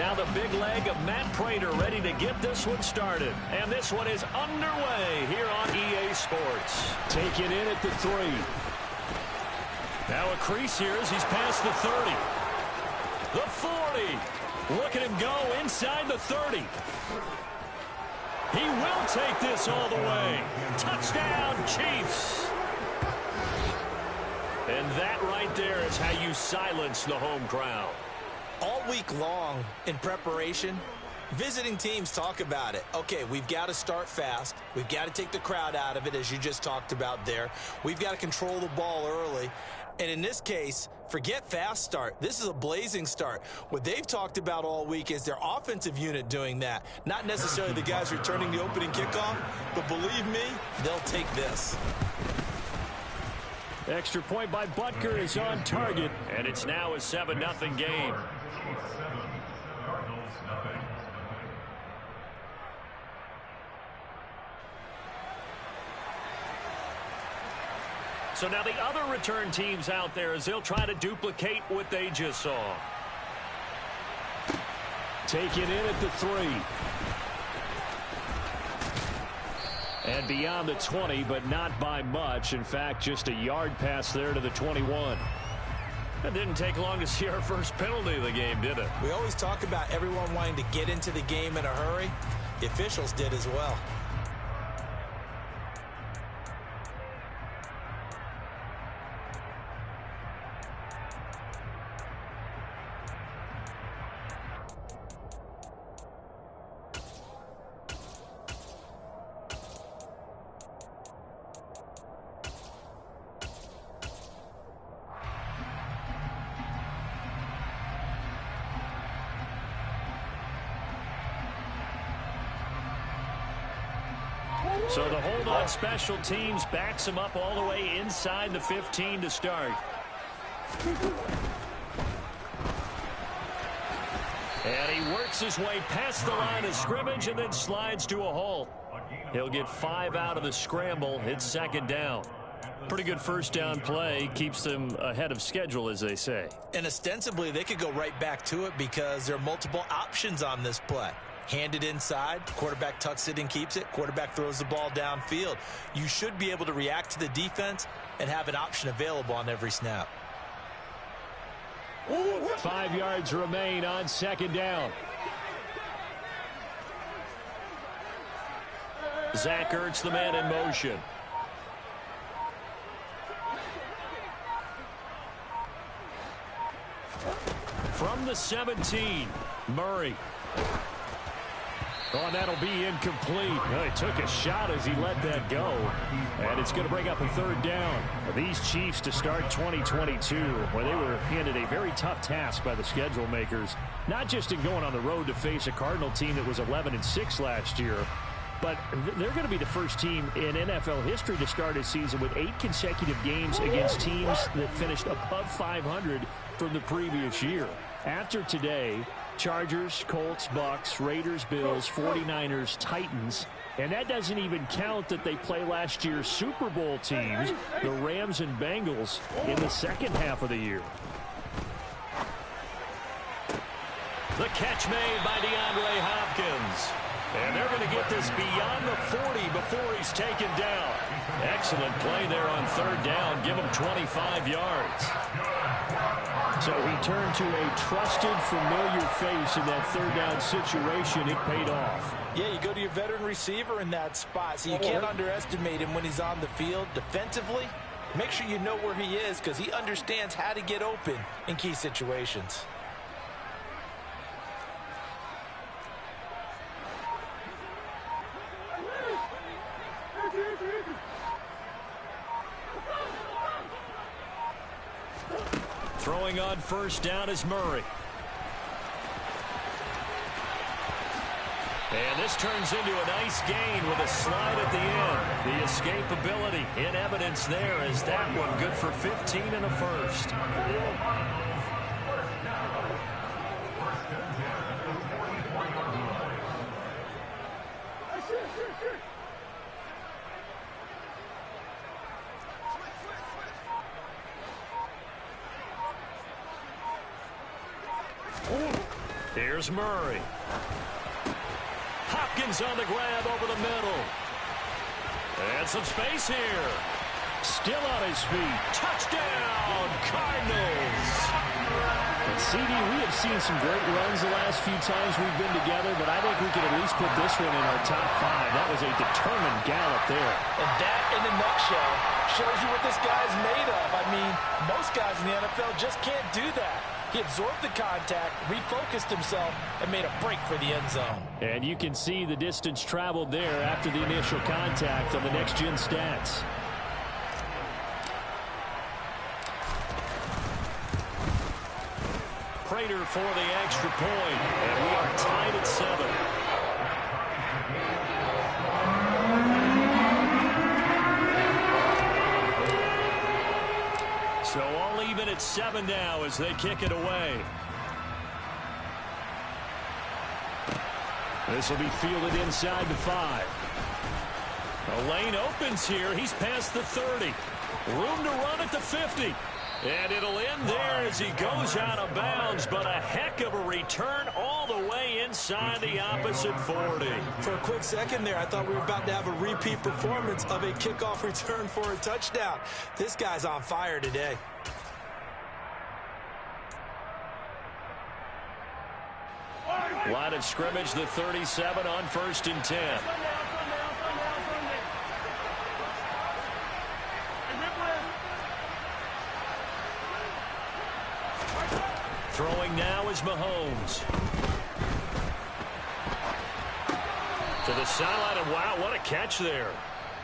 Now the big leg of Matt Prater ready to get this one started. And this one is underway here on EA Sports. Taken in at the 3. Now a crease here as he's past the 30. The 40. Look at him go inside the 30. He will take this all the way. Touchdown, Chiefs. And that right there is how you silence the home crowd. All week long in preparation, visiting teams talk about it. Okay, we've got to start fast. We've got to take the crowd out of it, as you just talked about there. We've got to control the ball early. And in this case, forget fast start. This is a blazing start. What they've talked about all week is their offensive unit doing that. Not necessarily the guys returning the opening kickoff, but believe me, they'll take this. Extra point by Butker is on target, and it's now a 7-0 game. So now the other return teams out there as they'll try to duplicate what they just saw. Taken in at the 3. And beyond the 20, but not by much. In fact, just a yard pass there to the 21. It didn't take long to see our first penalty of the game, did it? We always talk about everyone wanting to get into the game in a hurry. The officials did as well. So the hold on special teams backs him up all the way inside the 15 to start. And he works his way past the line of scrimmage and then slides to a halt. He'll get 5 out of the scramble. It's 2nd down. Pretty good first down play. Keeps them ahead of schedule, as they say. And ostensibly, they could go right back to it because there are multiple options on this play. Hand it inside, quarterback tucks it and keeps it, quarterback throws the ball downfield. You should be able to react to the defense and have an option available on every snap. 5 yards remain on 2nd down. Zach Ertz, the man in motion. From the 17, Murray. Oh, and that'll be incomplete. Well, he took a shot as he let that go. And it's going to bring up a 3rd down. These Chiefs to start 2022, where they were handed a very tough task by the schedule makers. Not just in going on the road to face a Cardinal team that was 11-6 last year, but they're going to be the first team in NFL history to start a season with 8 consecutive games against teams that finished above 500 from the previous year. After today, Chargers, Colts, Bucks, Raiders, Bills, 49ers, Titans. And that doesn't even count that they play last year's Super Bowl teams, the Rams and Bengals, in the second half of the year. The catch made by DeAndre Hopkins. And they're going to get this beyond the 40 before he's taken down. Excellent play there on 3rd down. Give him 25 yards. So he turned to a trusted, familiar face in that 3rd down situation. It paid off. Yeah, you go to your veteran receiver in that spot, so you can't underestimate him when he's on the field defensively. Make sure you know where he is because he understands how to get open in key situations. Throwing on 1st down is Murray. And this turns into a nice gain with a slide at the end. The escapability in evidence there as that one good for 15 and a 1st. Here's Here's Murray. Hopkins on the grab over the middle. And some space here. Still on his feet. Touchdown, Cardinals. And CD, we have seen some great runs the last few times we've been together, but I think we could at least put this one in our top 5. That was a determined gallop there. And that, in a nutshell, shows you what this guy's made of. I mean, most guys in the NFL just can't do that. He absorbed the contact, refocused himself, and made a break for the end zone. And you can see the distance traveled there after the initial contact on the next-gen stats. Prater for the extra point, and we are tied at 7. So all even at 7 now as they kick it away. This will be fielded inside the 5. The lane opens here. He's past the 30. Room to run at the 50. And it'll end there as he goes out of bounds, but a heck of a return all the way inside the opposite 40. For a quick second there, I thought we were about to have a repeat performance of a kickoff return for a touchdown. This guy's on fire today. Line of scrimmage, the 37 on 1st and 10. Throwing now is Mahomes. To the sideline, and wow, what a catch there.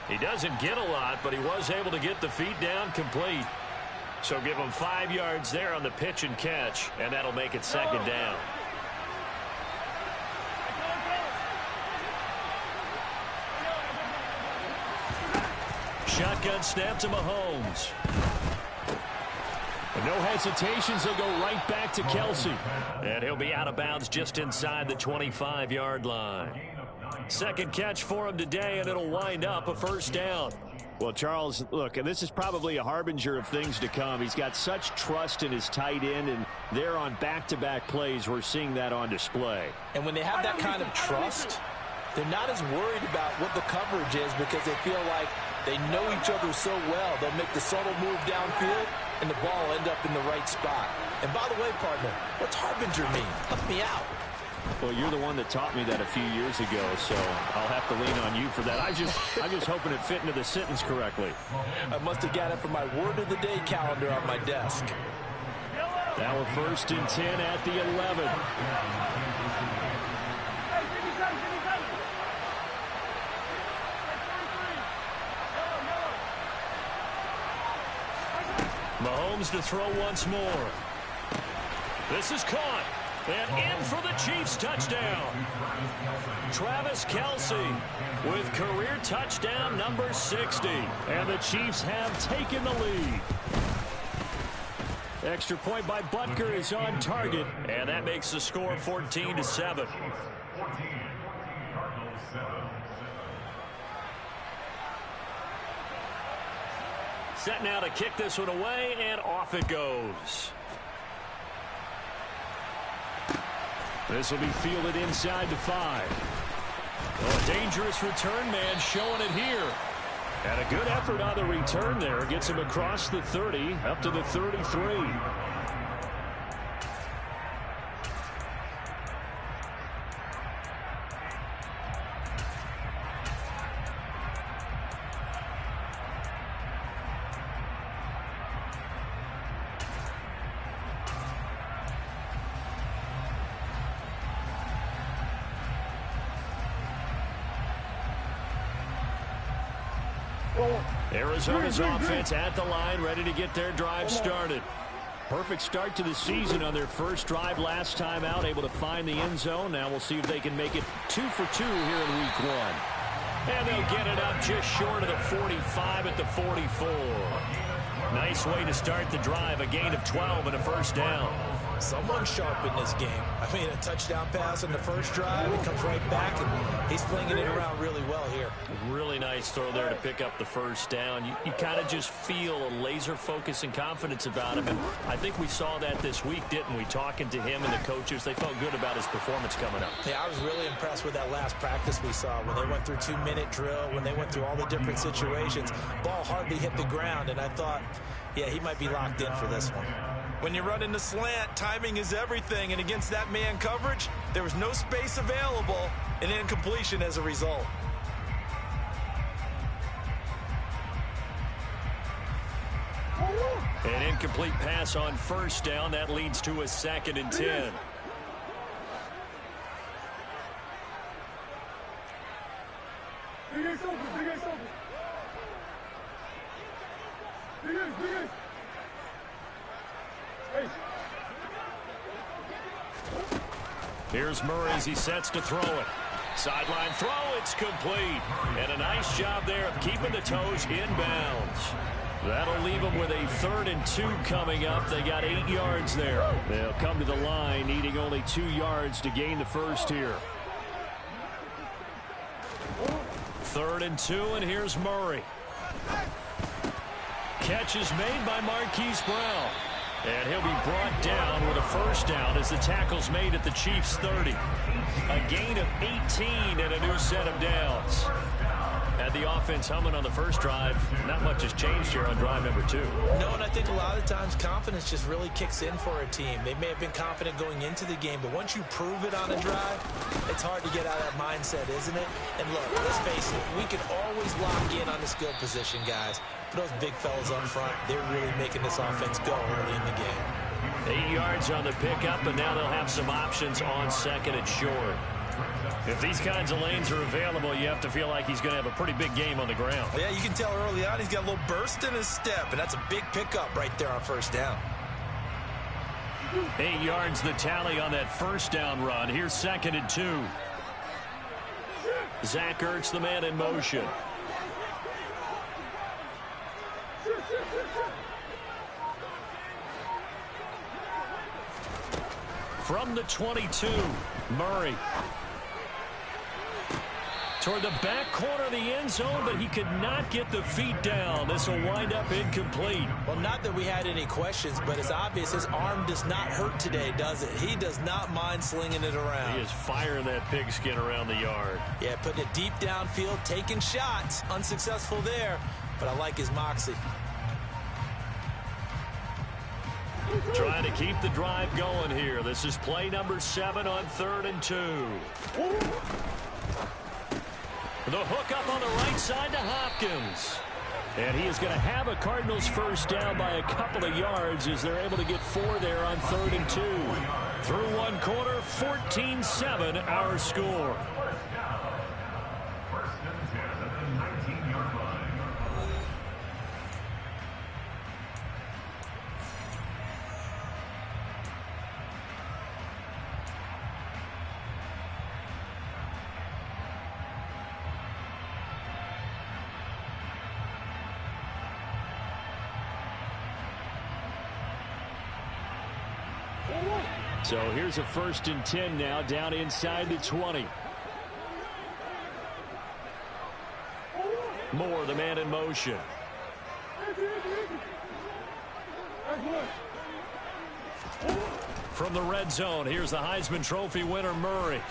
He doesn't get a lot, but he was able to get the feet down complete. So give him 5 yards there on the pitch and catch, and that'll make it 2nd down. Shotgun snap to Mahomes. And no hesitations, he'll go right back to Kelsey. And he'll be out of bounds just inside the 25-yard line. 2nd catch for him today, and it'll wind up a 1st down. Well, Charles, look, and this is probably a harbinger of things to come. He's got such trust in his tight end, and there on back-to-back plays, we're seeing that on display. And when they have that kind of trust, they're not as worried about what the coverage is because they feel like they know each other so well. They'll make the subtle move downfield, and the ball will end up in the right spot. And by the way, partner, what's harbinger mean? Help me out. Well, you're the one that taught me that a few years ago, so I'll have to lean on you for that. I'm just hoping it fit into the sentence correctly. I must have got it from my word of the day calendar on my desk. Now a 1st and 10 at the 11. Mahomes to throw once more. This is caught. And in for the Chiefs touchdown. Travis Kelce with career touchdown number 60. And the Chiefs have taken the lead. Extra point by Butker is on target. And that makes the score 14-7. Set now to kick this one away, and off it goes. This will be fielded inside the 5. Oh, a dangerous return man showing it here. And a good effort on the return there. Gets him across the 30, up to the 33. Arizona's offense at the line, ready to get their drive started. Perfect start to the season on their first drive last time out, able to find the end zone. Now we'll see if they can make it 2 for 2 here in week 1. And they'll get it up just short of the 45 at the 44. Nice way to start the drive, a gain of 12 and a 1st down. Someone's sharp in this game. I mean, a touchdown pass on the first drive. He comes right back, and he's flinging it around really well here. Really nice throw there to pick up the first down. You kind of just feel a laser focus and confidence about him, and I think we saw that this week, didn't we? Talking to him and the coaches, they felt good about his performance coming up. Yeah, I was really impressed with that last practice we saw when they went through 2-minute drill, when they went through all the different situations. Ball hardly hit the ground, and I thought, yeah, he might be locked in for this one. When you're running the slant, timing is everything, and against that man coverage, there was no space available, and incompletion as a result. An incomplete pass on first down. That leads to a 2nd and 10. Here's Murray as he sets to throw it. Sideline throw, it's complete. And a nice job there of keeping the toes inbounds. That'll leave them with a 3rd and 2 coming up. They got 8 yards there. They'll come to the line needing only 2 yards to gain the first here. 3rd and 2, and here's Murray. Catch is made by Marquise Brown. And he'll be brought down with a first down as the tackle's made at the Chiefs' 30. A gain of 18 and a new set of downs. Had the offense humming on the first drive. Not much has changed here on drive number 2. No, and I think a lot of times confidence just really kicks in for a team. They may have been confident going into the game, but once you prove it on a drive, it's hard to get out of that mindset, isn't it? And look, let's face it, we can always lock in on the skill position, guys. But those big fellas up front, they're really making this offense go early in the game. 8 yards on the pickup, and now they'll have some options on 2nd and short. If these kinds of lanes are available, you have to feel like he's going to have a pretty big game on the ground. Yeah, you can tell early on he's got a little burst in his step, and that's a big pickup right there on first down. 8 yards the tally on that first down run. Here's 2nd and 2. Zach Ertz, the man in motion. From the 22, Murray. Toward the back corner of the end zone, but he could not get the feet down. This will wind up incomplete. Well, not that we had any questions, but it's obvious his arm does not hurt today, does it? He does not mind slinging it around. He is firing that pigskin around the yard. Yeah, putting it deep downfield, taking shots. Unsuccessful there, but I like his moxie. Trying to keep the drive going here. This is play number 7 on 3rd and 2. The hook up on the right side to Hopkins. And he is going to have a Cardinals first down by a couple of yards as they're able to get 4 there on 3rd and 2. Through one quarter, 14-7 our score. So here's a 1st and 10 now, down inside the 20. Moore, the man in motion. From the red zone, here's the Heisman Trophy winner, Murray.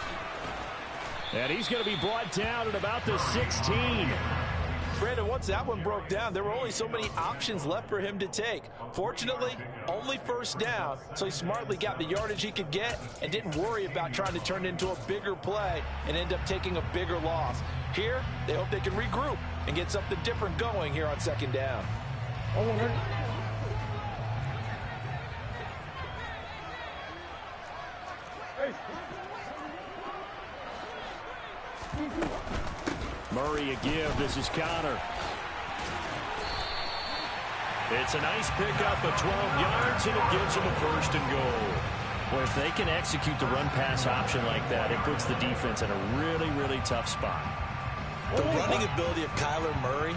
And he's going to be brought down at about the 16. Brandon, once that one broke down, there were only so many options left for him to take. Fortunately, only first down, so he smartly got the yardage he could get and didn't worry about trying to turn it into a bigger play and end up taking a bigger loss. Here, they hope they can regroup and get something different going here on 2nd down. Murray a give. This is Connor. It's a nice pickup of 12 yards, and it gives them a 1st and goal. Well, if they can execute the run-pass option like that, it puts the defense in a really, really tough spot. The running ability of Kyler Murray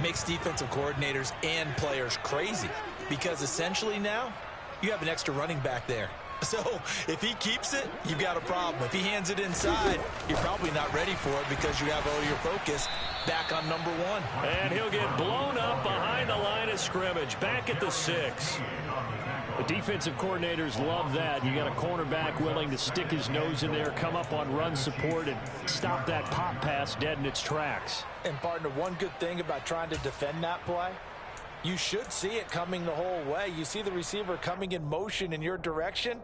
makes defensive coordinators and players crazy because essentially now you have an extra running back there. So if he keeps it, you've got a problem. If he hands it inside, you're probably not ready for it because you have all your focus back on number 1. And he'll get blown up behind the line of scrimmage, back at the 6. The defensive coordinators love that. You got a cornerback willing to stick his nose in there, come up on run support, and stop that pop pass dead in its tracks. And, partner, one good thing about trying to defend that play, you should see it coming the whole way. You see the receiver coming in motion in your direction.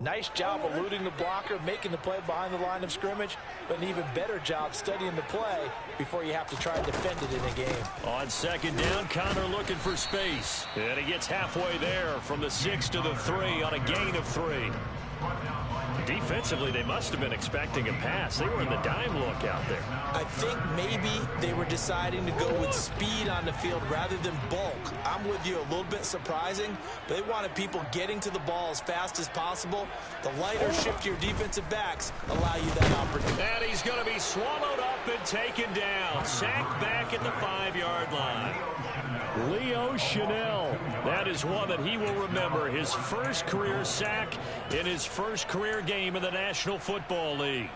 Nice job eluding the blocker, making the play behind the line of scrimmage, but an even better job studying the play before you have to try and defend it in a game. On second down, Connor looking for space. And he gets halfway there from the 6 to the 3 on a gain of 3. Defensively, they must have been expecting a pass. They were in the dime look out there. I think maybe they were deciding to go with speed on the field rather than bulk. I'm with you, a little bit surprising, but they wanted people getting to the ball as fast as possible. The lighter, shiftier defensive backs allow you that opportunity. And he's going to be swallowed up and taken down. Sacked back at the 5-yard line. Leo Chanel. That is one that he will remember. His first career sack in his first career game in the National Football League.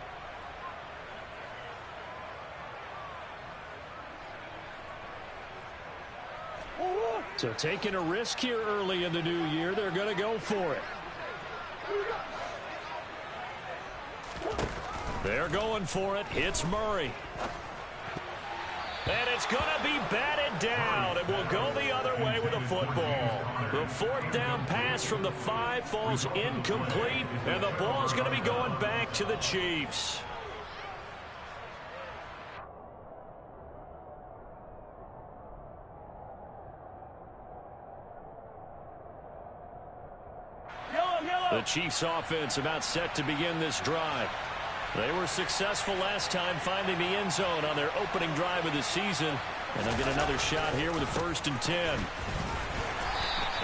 So taking a risk here early in the new year, they're going to go for it. They're going for it. Hits Murray. And it's going to be batted down. It will go the other way with the football. The 4th down pass from the 5 falls incomplete, and the ball is going to be going back to the Chiefs. The Chiefs offense about set to begin this drive. They were successful last time finding the end zone on their opening drive of the season. And they'll get another shot here with a 1st and 10.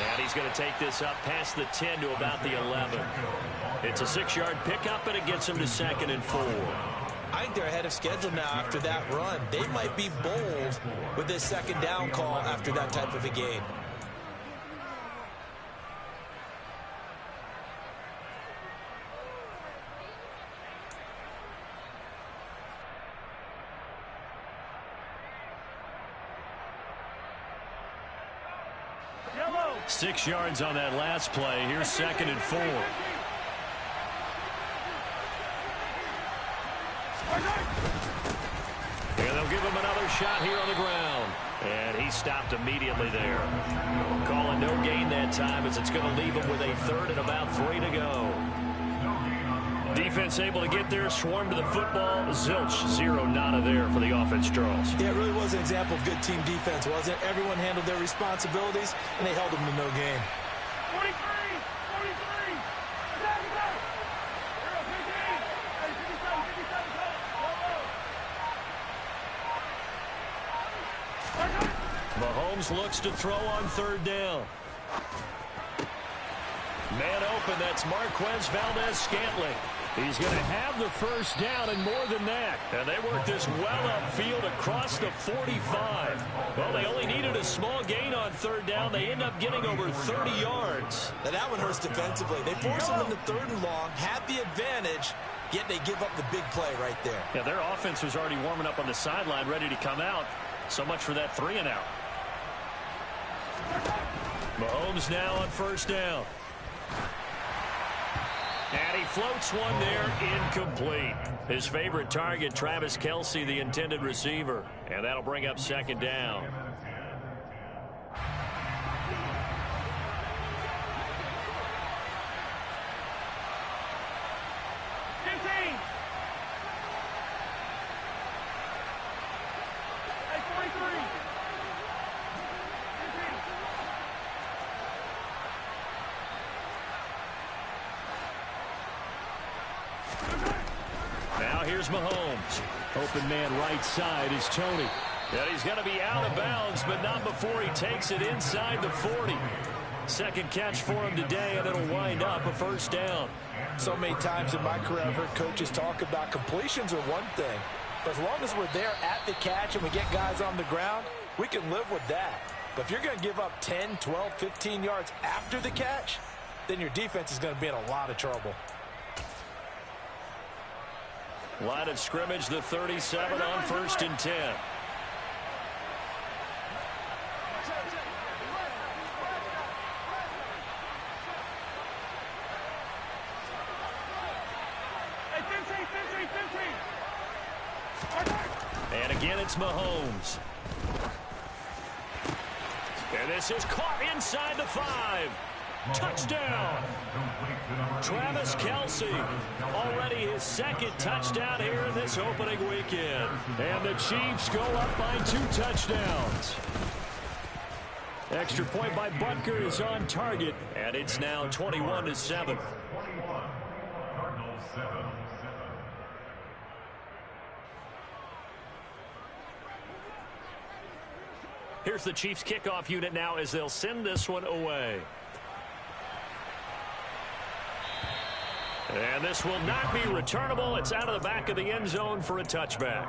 And he's going to take this up past the 10 to about the 11. It's a 6-yard pickup, and it gets him to 2nd and 4. I think they're ahead of schedule now after that run. They might be bold with this 2nd down call after that type of a game. Yellow. 6 yards on that last play. Here's 2nd and 4. And they'll give him another shot here on the ground. And he stopped immediately there. Calling no gain that time as it's going to leave him with a 3rd and about 3 to go. Defense able to get there, swarm to the football. Zilch, 0 nada there for the offense draws. Yeah, it really was an example of good team defense, wasn't it? Everyone handled their responsibilities, and they held them to no gain. 43. Mahomes looks to throw on 3rd down. Man open, that's Marquez Valdez-Scantling. He's going to have the 1st down and more than that. And they work this well upfield across the 45. Well, they only needed a small gain on 3rd down. They end up getting over 30 yards. Now that one hurts defensively. They force them into 3rd and long, had the advantage, yet they give up the big play right there. Yeah, their offense was already warming up on the sideline, ready to come out. So much for that 3 and out. Mahomes now on 1st down. And he floats one there, incomplete. His favorite target, Travis Kelce, the intended receiver. And that'll bring up 2nd down. Here's Mahomes. Open man right side is Tony. And he's going to be out of bounds, but not before he takes it inside the 40. 2nd catch for him today, and it'll wind up a 1st down. So many times in my career I've heard coaches talk about completions are one thing. But as long as we're there at the catch and we get guys on the ground, we can live with that. But if you're going to give up 10, 12, 15 yards after the catch, then your defense is going to be in a lot of trouble. Line of scrimmage, the 37 on 1st and 10. And again, it's Mahomes. And this is caught inside the 5. Touchdown. Travis Kelce, already his 2nd touchdown here in this opening weekend. And the Chiefs go up by 2 touchdowns. Extra point by Butker is on target, and it's now 21-7. Here's the Chiefs kickoff unit now as they'll send this one away. And this will not be returnable. It's out of the back of the end zone for a touchback.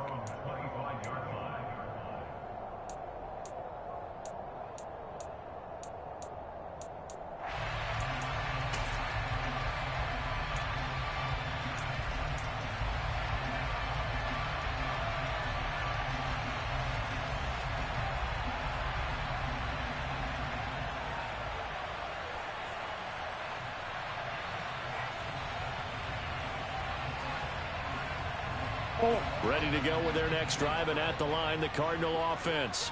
Ready to go with their next drive, and at the line, the Cardinal offense.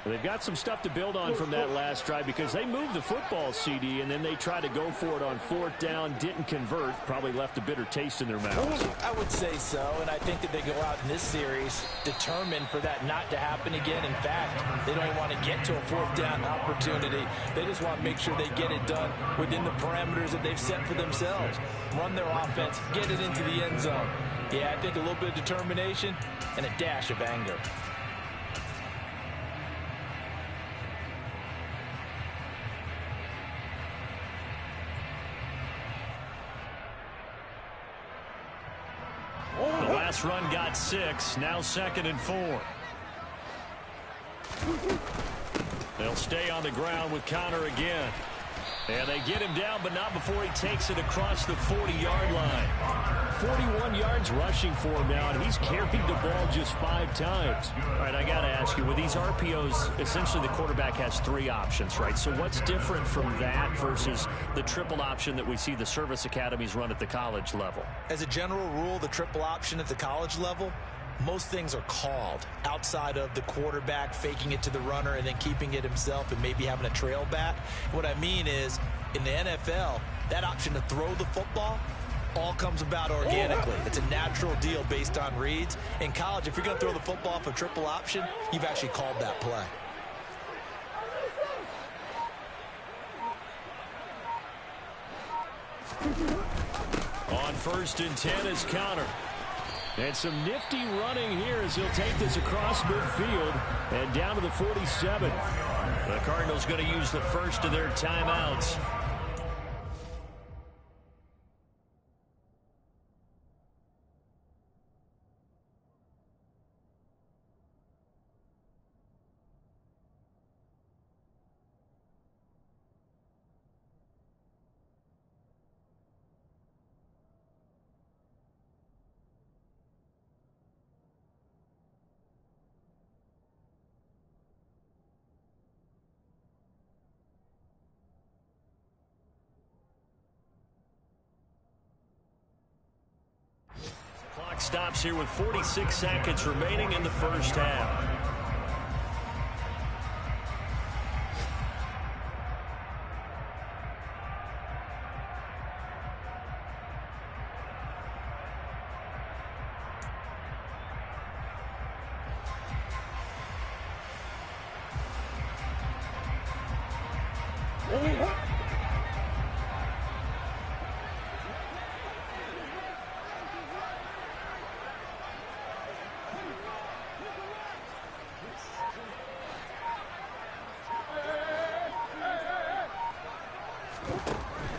They've got some stuff to build on from that last drive because they moved the football, CD, and then they tried to go for it on 4th down, didn't convert, probably left a bitter taste in their mouths. I would say so, and I think that they go out in this series determined for that not to happen again. In fact, they don't want to get to a 4th down opportunity. They just want to make sure they get it done within the parameters that they've set for themselves. Run their offense, get it into the end zone. Yeah, I think a little bit of determination and a dash of anger. The last run got 6, now 2nd and 4. They'll stay on the ground with Conner again. And they get him down, but not before he takes it across the 40-yard line. 41 yards rushing for him now, and he's carried the ball just 5 times. All right, I got to ask you, with these RPOs, essentially the quarterback has 3 options, right? So what's different from that versus the triple option that we see the service academies run at the college level? As a general rule, the triple option at the college level, most things are called outside of the quarterback faking it to the runner and then keeping it himself and maybe having a trail back. What I mean is, in the NFL, that option to throw the football all comes about organically. It's a natural deal based on reads. In college, if you're going to throw the football for triple option, you've actually called that play. On 1st and 10 is Conner. And some nifty running here as he'll take this across midfield and down to the 47. The Cardinals going to use the first of their timeouts. Clock stops here with 46 seconds remaining in the first half.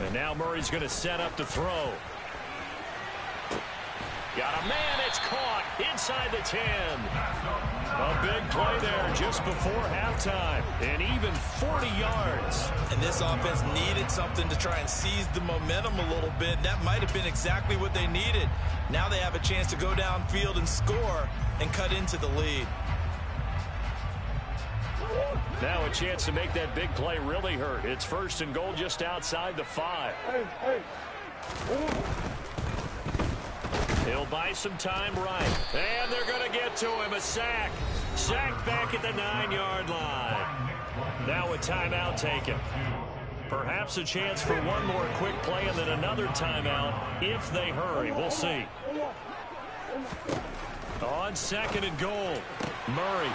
And now Murray's going to set up to throw. Got a man, it's caught inside the 10. A big play there just before halftime. And even 40 yards. And this offense needed something to try and seize the momentum a little bit. That might have been exactly what they needed. Now they have a chance to go downfield and score and cut into the lead. Now a chance to make that big play really hurt. It's 1st and goal just outside the 5. He'll buy some time right. And they're going to get to him. A sack. Sacked back at the 9-yard line. Now a timeout taken. Perhaps a chance for one more quick play and then another timeout if they hurry. We'll see. On 2nd and goal, Murray.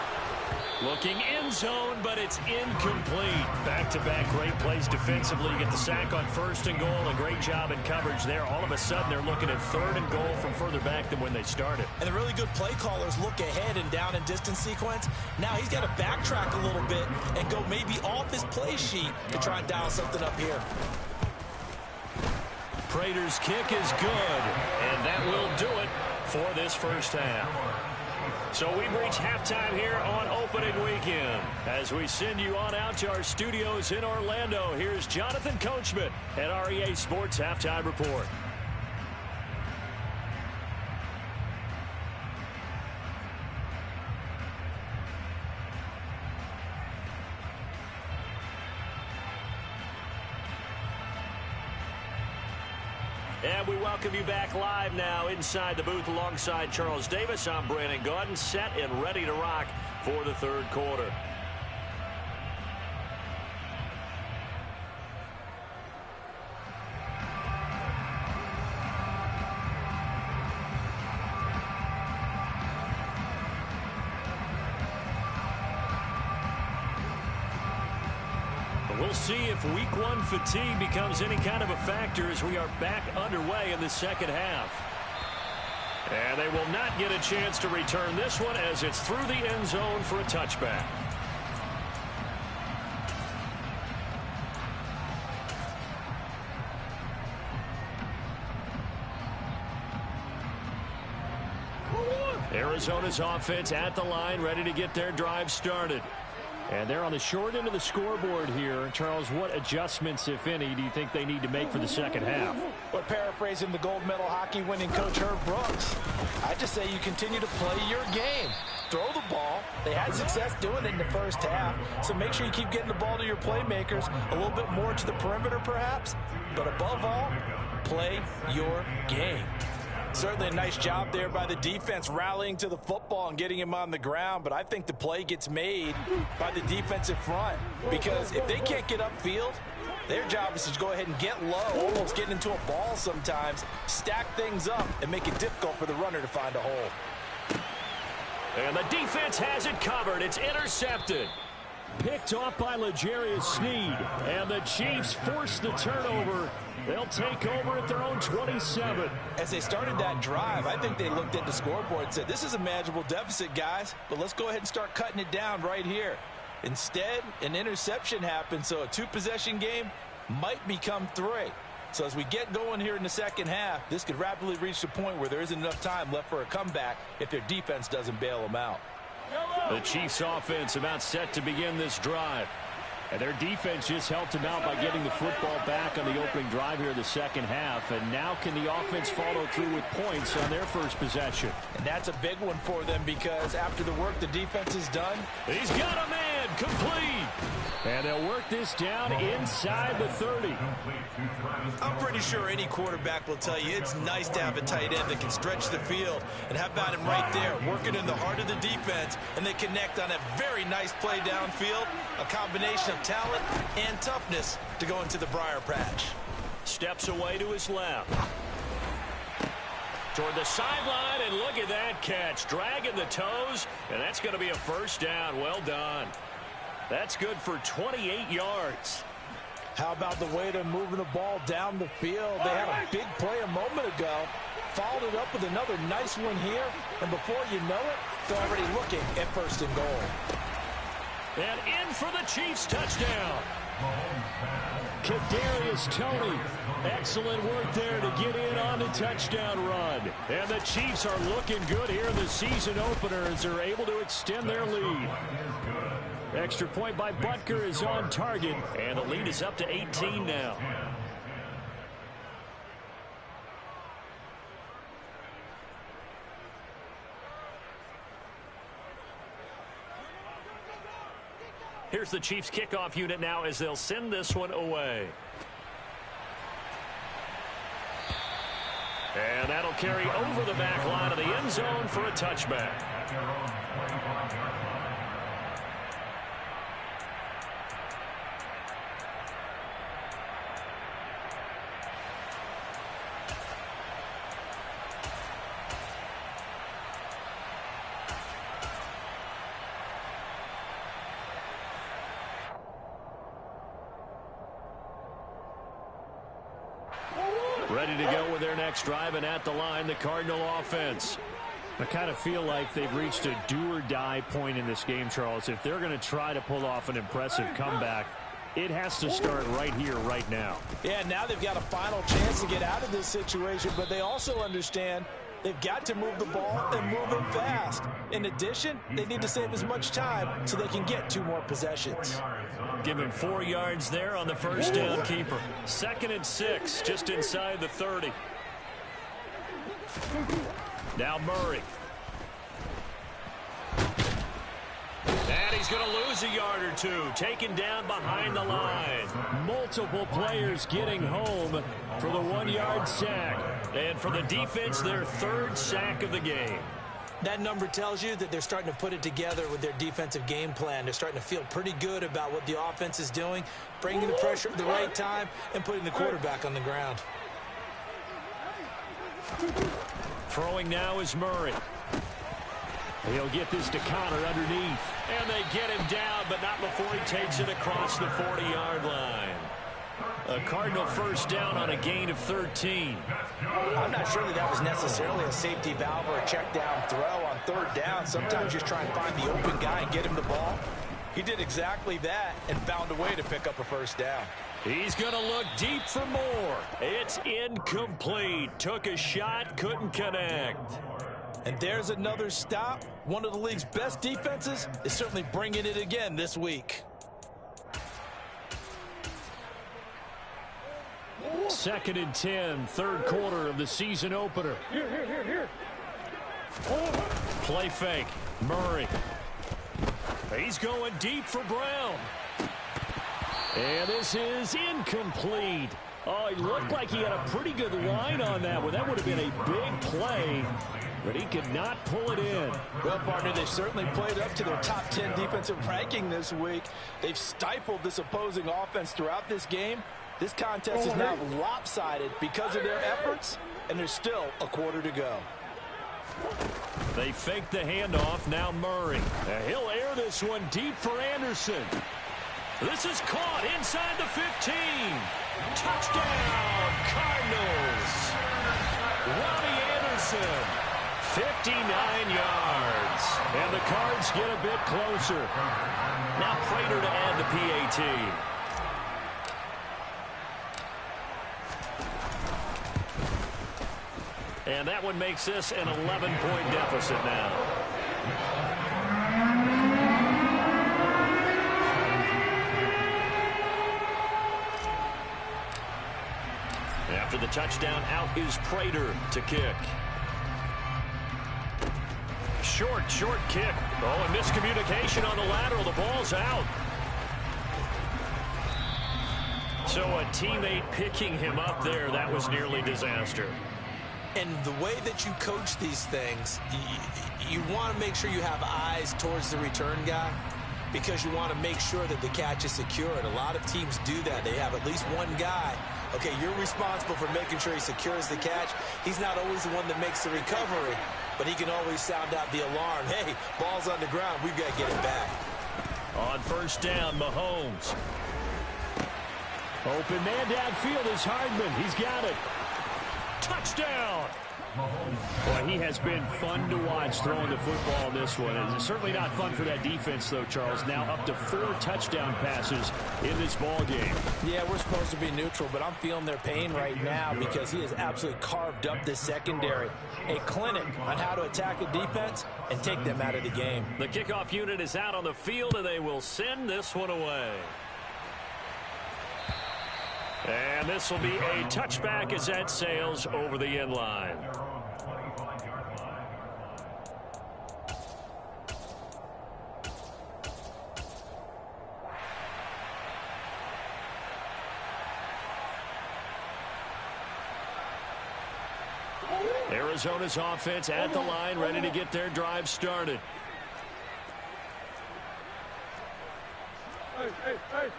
Looking end zone, but it's incomplete. Back-to-back great plays defensively. You get the sack on 1st and goal. A great job in coverage there. All of a sudden, they're looking at 3rd and goal from further back than when they started. And the really good play callers look ahead and down and distance sequence. Now he's got to backtrack a little bit and go maybe off his play sheet to try and dial something up here. Prater's kick is good, and that will do it for this first half. So we've reached halftime here on opening weekend. As we send you on out to our studios in Orlando, here's Jonathan Coachman at REA Sports Halftime Report. And we welcome you back live now inside the booth alongside Charles Davis. I'm Brandon Gaudin, set and ready to rock for the 3rd quarter. We'll see if week 1 fatigue becomes any kind of a factor as we are back underway in the 2nd half. And they will not get a chance to return this one as it's through the end zone for a touchback. Arizona's offense at the line, ready to get their drive started. And they're on the short end of the scoreboard here. Charles, what adjustments, if any, do you think they need to make for the 2nd half? Well, paraphrasing the gold medal hockey winning coach Herb Brooks, I just say you continue to play your game. Throw the ball. They had success doing it in the first half, so make sure you keep getting the ball to your playmakers, a little bit more to the perimeter perhaps, but above all, play your game. Certainly a nice job there by the defense rallying to the football and getting him on the ground, but I think the play gets made by the defensive front because if they can't get upfield, their job is to go ahead and get low, almost get into a ball sometimes, stack things up, and make it difficult for the runner to find a hole. And the defense has it covered. It's intercepted. Picked off by L'Jarius Sneed, and the Chiefs force the turnover. They'll take over at their own 27. As they started that drive, I think they looked at the scoreboard and said, this is a manageable deficit, guys, but let's go ahead and start cutting it down right here. Instead, an interception happened, so a 2-possession game might become 3. So as we get going here in the 2nd half, this could rapidly reach the point where there isn't enough time left for a comeback if their defense doesn't bail them out. The Chiefs offense about set to begin this drive. And their defense just helped them out by getting the football back on the opening drive here in the 2nd half. And now can the offense follow through with points on their first possession? And that's a big one for them because after the work the defense has done, he's got a man complete. And they'll work this down inside the 30. I'm pretty sure any quarterback will tell you it's nice to have a tight end that can stretch the field. And how about him right there, working in the heart of the defense, and they connect on a very nice play downfield, a combination of talent and toughness to go into the briar patch. Steps away to his left. Toward the sideline, and look at that catch. Dragging the toes, and that's going to be a first down. Well done. That's good for 28 yards. How about the way they're moving the ball down the field? They had a big play a moment ago, followed it up with another nice one here, and before you know it, they're already looking at 1st and goal. And in for the Chiefs touchdown. Kadarius Toney, excellent work there to get in on the touchdown run. And the Chiefs are looking good here in the season opener as they're able to extend their lead. Extra point by Butker is on target, and the lead is up to 18 now. Here's the Chiefs kickoff unit now as they'll send this one away. And that'll carry over the back line of the end zone for a touchback. Ready to go with their next drive, and at the line, the Cardinal offense. I kind of feel like they've reached a do-or-die point in this game, Charles. If they're going to try to pull off an impressive comeback, it has to start right here, right now. Yeah, now they've got a final chance to get out of this situation, but they also understand they've got to move the ball and move it fast. In addition, they need to save as much time so they can get 2 more possessions. Give him 4 yards there on the first down keeper. 2nd and 6, just inside the 30. Now Murray. And he's going to lose a yard or 2. Taken down behind the line. Multiple players getting home for the 1-yard sack. And for the defense, their 3rd sack of the game. That number tells you that they're starting to put it together with their defensive game plan. They're starting to feel pretty good about what the offense is doing, bringing the pressure at the right time, and putting the quarterback on the ground. Throwing now is Murray. He'll get this to Connor underneath. And they get him down, but not before he takes it across the 40-yard line. A Cardinal first down on a gain of 13. I'm not sure that was necessarily a safety valve or a check down throw on 3rd down. Sometimes you just try and find the open guy and get him the ball. He did exactly that and found a way to pick up a first down. He's going to look deep for more. It's incomplete. Took a shot, couldn't connect. And there's another stop. One of the league's best defenses is certainly bringing it again this week. 2nd and 10, 3rd quarter of the season opener. Play fake. Murray. He's going deep for Brown. And this is incomplete. Oh, he looked like he had a pretty good line on that one. That would have been a big play, but he could not pull it in. Well, partner, they've certainly played up to their top 10 defensive ranking this week. They've stifled this opposing offense throughout this game. This contest is now lopsided because of their efforts, and there's still a quarter to go. They fake the handoff. Now Murray. He'll air this one deep for Anderson. This is caught inside the 15. Touchdown, Cardinals. Robbie Anderson, 59 yards. And the Cards get a bit closer. Now Prater to add the PAT. And that one makes this an 11-point deficit now. After the touchdown, out is Prater to kick. Short kick. Oh, and miscommunication on the lateral. The ball's out. So a teammate picking him up there, that was nearly disaster. And the way that you coach these things, you want to make sure you have eyes towards the return guy because you want to make sure that the catch is secure. And a lot of teams do that. They have at least one guy. Okay, you're responsible for making sure he secures the catch. He's not always the one that makes the recovery, but he can always sound out the alarm. Hey, ball's on the ground. We've got to get it back. On first down, Mahomes. Open man downfield is Hardman. He's got it. Touchdown! Well, he has been fun to watch throwing the football in this one. It's certainly not fun for that defense, though, Charles. Now up to 4 touchdown passes in this ball game. Yeah, we're supposed to be neutral, but I'm feeling their pain right now because he has absolutely carved up this secondary. A clinic on how to attack a defense and take them out of the game. The kickoff unit is out on the field, and they will send this one away. And this will be a touchback as that sails over the end line. Arizona's offense at the line, ready to get their drive started. Hey.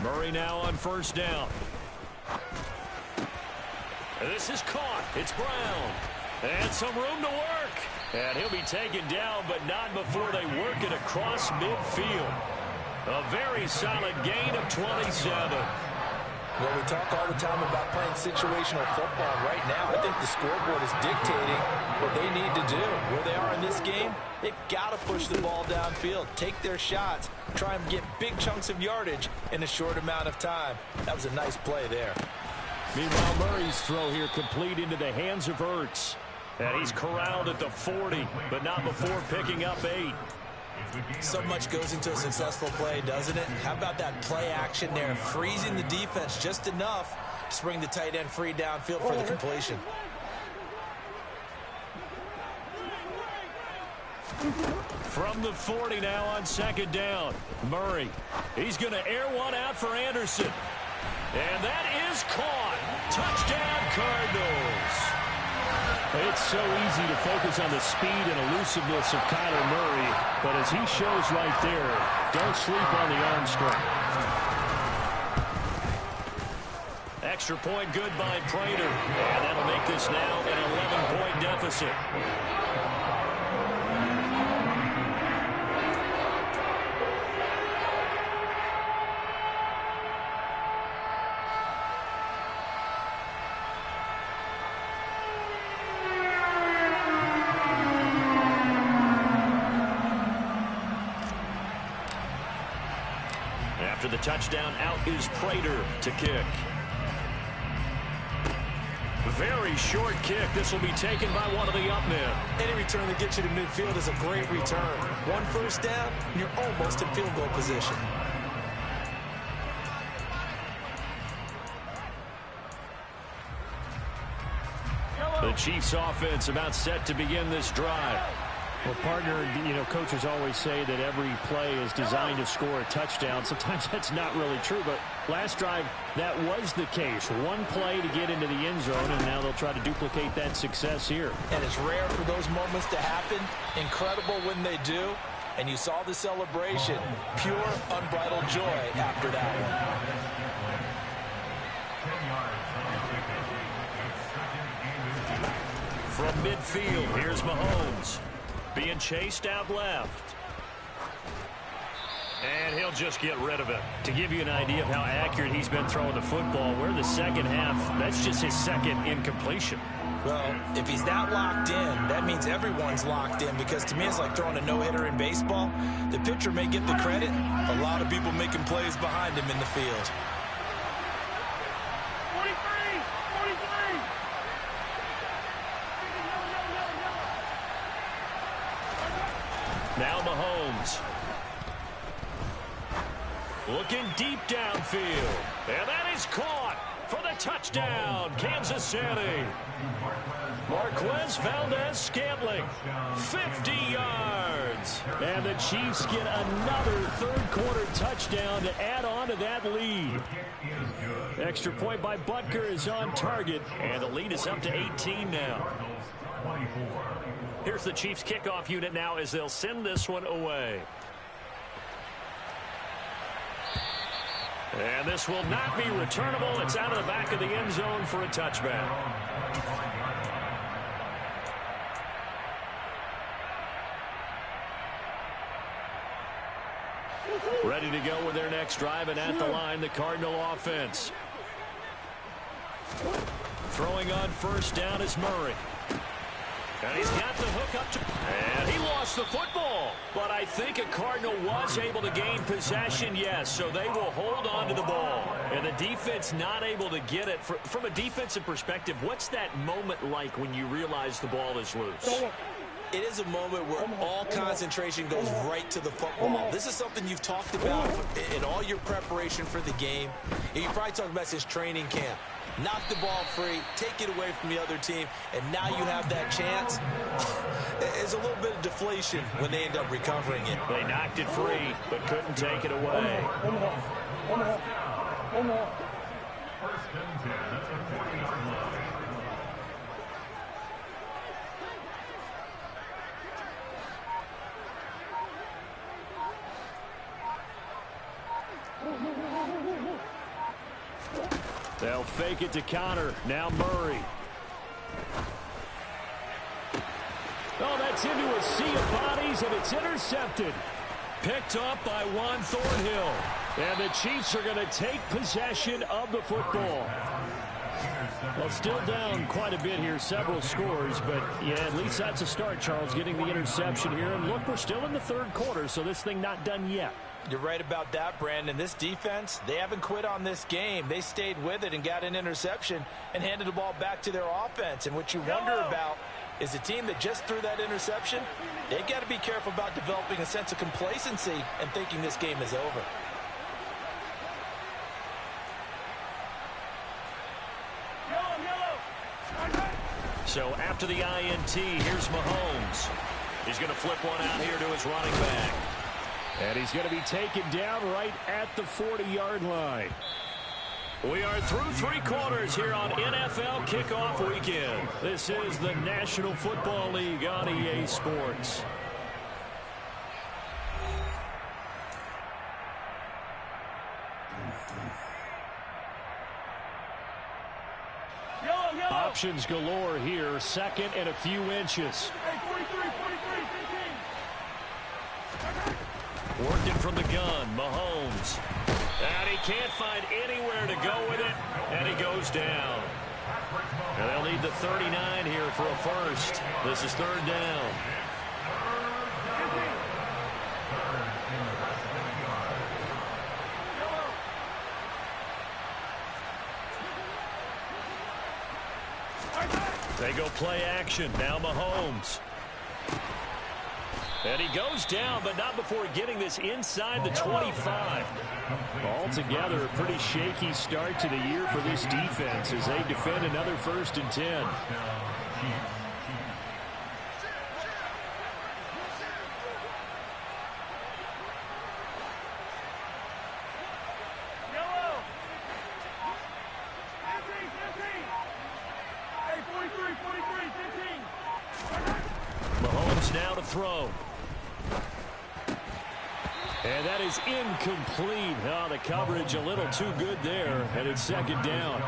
Murray now on first down. This is caught. It's Brown. And some room to work. And he'll be taken down, but not before they work it across midfield. A very solid gain of 27. Well, we talk all the time about playing situational football. Right now, I think the scoreboard is dictating what they need to do. Where they are in this game, they've got to push the ball downfield, take their shots, try and get big chunks of yardage in a short amount of time. That was a nice play there. Meanwhile, Murray's throw here complete into the hands of Ertz. And he's corralled at the 40, but not before picking up 8. So much goes into a successful play, doesn't it? How about that play action there, freezing the defense just enough to bring the tight end free downfield for the completion. From the 40 now on second down. Murray, he's going to air one out for Anderson. And that is caught. Touchdown, Cardinals. It's so easy to focus on the speed and elusiveness of Kyler Murray, but as he shows right there, don't sleep on the arm strength. Extra point good by Prater, and that'll make this now an 11-point deficit. After the touchdown, out is Prater to kick. Very short kick. This will be taken by one of the up men. Any return that gets you to midfield is a great return. One first down, and you're almost in field goal position. The Chiefs offense about set to begin this drive. Well, partner, coaches always say that every play is designed to score a touchdown. Sometimes that's not really true, but last drive, that was the case. One play to get into the end zone, and now they'll try to duplicate that success here. And it's rare for those moments to happen. Incredible when they do. And you saw the celebration. Pure, unbridled joy after that one. From midfield, here's Mahomes. Being chased out left. And he'll just get rid of it. To give you an idea of how accurate he's been throwing the football, we're in the second half. That's just his second incompletion. Well, if he's that locked in, that means everyone's locked in, because to me it's like throwing a no-hitter in baseball. The pitcher may get the credit. A lot of people making plays behind him in the field. Now Mahomes. Looking deep downfield. And that is caught for the touchdown, Kansas City. Marquez Valdez-Scantling, 50 yards. And the Chiefs get another third-quarter touchdown to add on to that lead. Extra point by Butker is on target, and the lead is up to 18 now. Here's the Chiefs kickoff unit now as they'll send this one away. And this will not be returnable. It's out of the back of the end zone for a touchback. Ready to go with their next drive, and at the line, the Cardinal offense. Throwing on first down is Murray. And he's got the hook up to... And he lost the football. But I think a Cardinal was able to gain possession, yes. So they will hold on to the ball. And the defense not able to get it. From a defensive perspective, what's that moment like when you realize the ball is loose? It is a moment where all concentration goes right to the football. This is something you've talked about in all your preparation for the game. And you probably talked about since training camp. Knock the ball free, take it away from the other team, and now you have that chance. There's a little bit of deflation when they end up recovering it. They knocked it free, but couldn't take it away. They'll fake it to counter. Now Murray. Oh, that's into a sea of bodies, and it's intercepted. Picked up by Juan Thornhill. And the Chiefs are going to take possession of the football. Well, still down quite a bit here, several scores, but yeah, at least that's a start, Charles, getting the interception here. And look, we're still in the third quarter, so this thing not done yet. You're right about that, Brandon. This defense, they haven't quit on this game. They stayed with it and got an interception and handed the ball back to their offense. And what you wonder about is a team that just threw that interception, they got to be careful about developing a sense of complacency and thinking this game is over. So after the INT, here's Mahomes. He's going to flip one out here to his running back. And he's going to be taken down right at the 40-yard line. We are through three quarters here on NFL Kickoff Weekend. This is the National Football League on EA Sports. Options galore here. Second and a few inches. Working from the gun, Mahomes. And he can't find anywhere to go with it, and he goes down. And they'll need the 39 here for a first. This is third down. They go play action. Now Mahomes. And he goes down, but not before getting this inside the 25. Altogether, a pretty shaky start to the year for this defense as they defend another 1st and 10. Mahomes now to throw. And that is incomplete. Oh, the coverage a little too good there, and it's second down.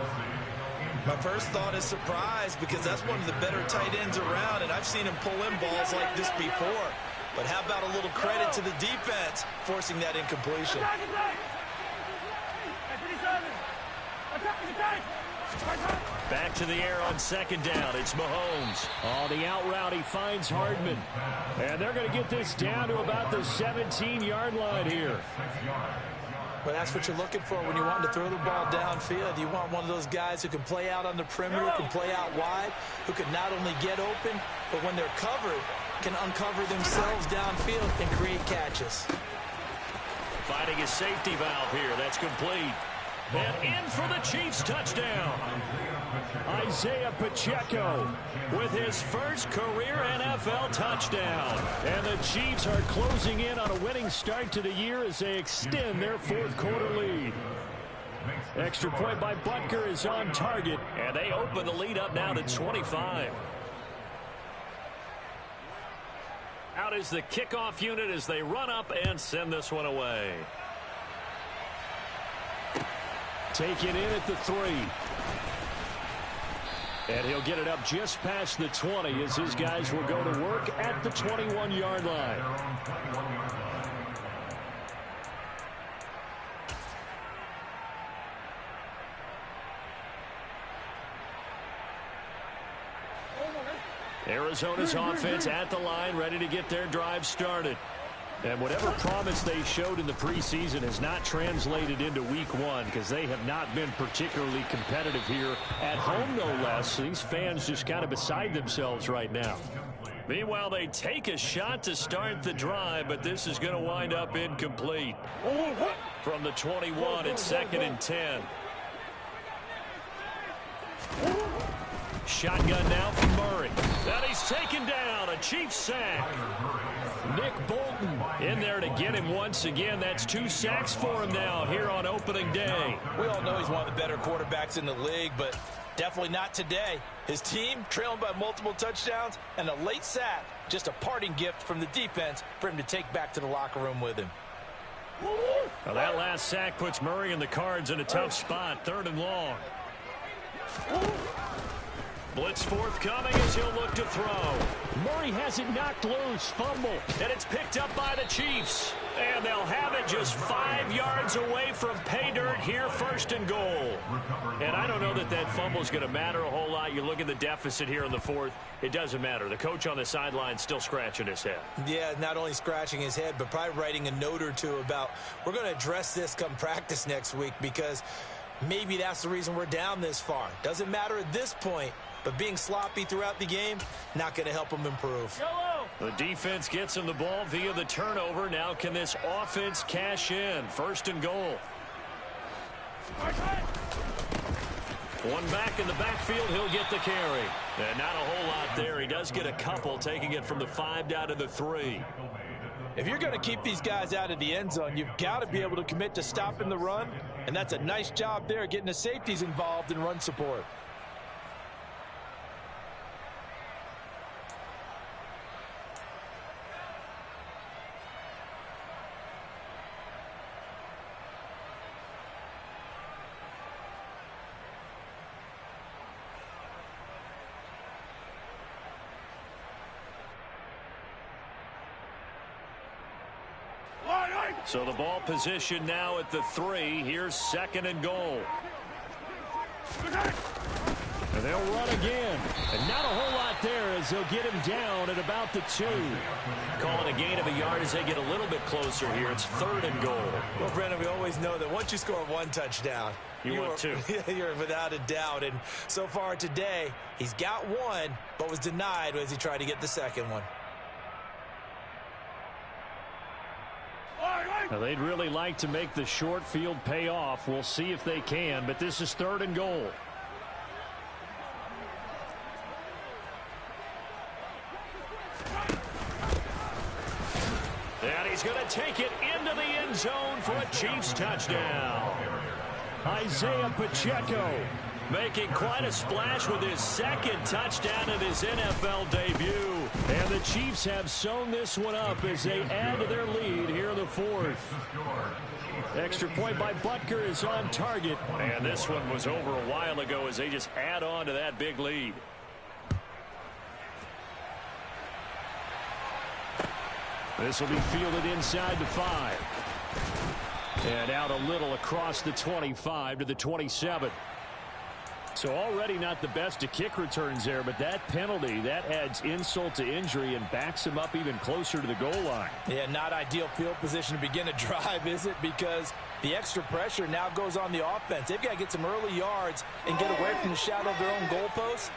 My first thought is surprise because that's one of the better tight ends around, and I've seen him pull in balls like this before. But how about a little credit to the defense forcing that incompletion? Back to the air on second down. It's Mahomes. Oh, the out route, he finds Hardman. And they're going to get this down to about the 17-yard line here. Well, that's what you're looking for when you want to throw the ball downfield. You want one of those guys who can play out on the perimeter, can play out wide, who can not only get open, but when they're covered, can uncover themselves downfield and create catches. Finding a safety valve here. That's complete. And in for the Chiefs touchdown. Isaiah Pacheco with his first career NFL touchdown. And the Chiefs are closing in on a winning start to the year as they extend their 4th quarter lead. Extra point by Butker is on target, and they open the lead up now to 25. Out is the kickoff unit as they run up and send this one away. Taken in at the 3. And he'll get it up just past the 20 as his guys will go to work at the 21-yard line. Arizona's offense at the line, ready to get their drive started. And whatever promise they showed in the preseason has not translated into week 1 because they have not been particularly competitive here at home, no less. These fans just kind of beside themselves right now. Meanwhile, they take a shot to start the drive, but this is going to wind up incomplete. From the 21, it's 2nd and 10. Shotgun now from Murray. And he's taken down. A Chiefs sack. Nick Bolton in there to get him once again. That's 2 sacks for him now here on opening day. We all know he's one of the better quarterbacks in the league, but definitely not today. His team trailing by multiple touchdowns and a late sack. Just a parting gift from the defense for him to take back to the locker room with him. Well, that last sack puts Murray and the Cards in a tough spot. 3rd and long. Blitz forthcoming as he'll look to throw. Murray has it knocked loose. Fumble. And it's picked up by the Chiefs. And they'll have it just 5 yards away from pay dirt here, 1st and goal. And I don't know that that fumble is going to matter a whole lot. You look at the deficit here in the 4th. It doesn't matter. The coach on the sideline still scratching his head. Yeah, not only scratching his head, but probably writing a note or two about we're going to address this come practice next week because maybe that's the reason we're down this far. Doesn't matter at this point. But being sloppy throughout the game, not going to help them improve. The defense gets him the ball via the turnover. Now can this offense cash in? 1st and goal. One back in the backfield. He'll get the carry. And not a whole lot there. He does get a couple, taking it from the 5 down to the 3. If you're going to keep these guys out of the end zone, you've got to be able to commit to stopping the run. And that's a nice job there, getting the safeties involved in run support. So the ball position now at the 3. Here's 2nd and goal. And they'll run again. And not a whole lot there as they'll get him down at about the 2. Calling a gain of a yard as they get a little bit closer here. It's 3rd and goal. Well, Brendan, we always know that once you score 1 touchdown, you want 2. You're without a doubt. And so far today, he's got 1, but was denied as he tried to get the 2nd one. Now, they'd really like to make the short field pay off. We'll see if they can, but this is 3rd and goal. And he's going to take it into the end zone for a Chiefs touchdown. Isaiah Pacheco making quite a splash with his 2nd touchdown in his NFL debut. And the Chiefs have sewn this one up as they add to their lead here in the 4th. Extra point by Butker is on target. And this one was over a while ago as they just add on to that big lead. This will be fielded inside the 5. And out a little across the 25 to the 27. So already not the best of kick returns there, but that penalty, that adds insult to injury and backs him up even closer to the goal line. Yeah, not ideal field position to begin a drive, is it? Because the extra pressure now goes on the offense. They've got to get some early yards and get away from the shadow of their own goalposts.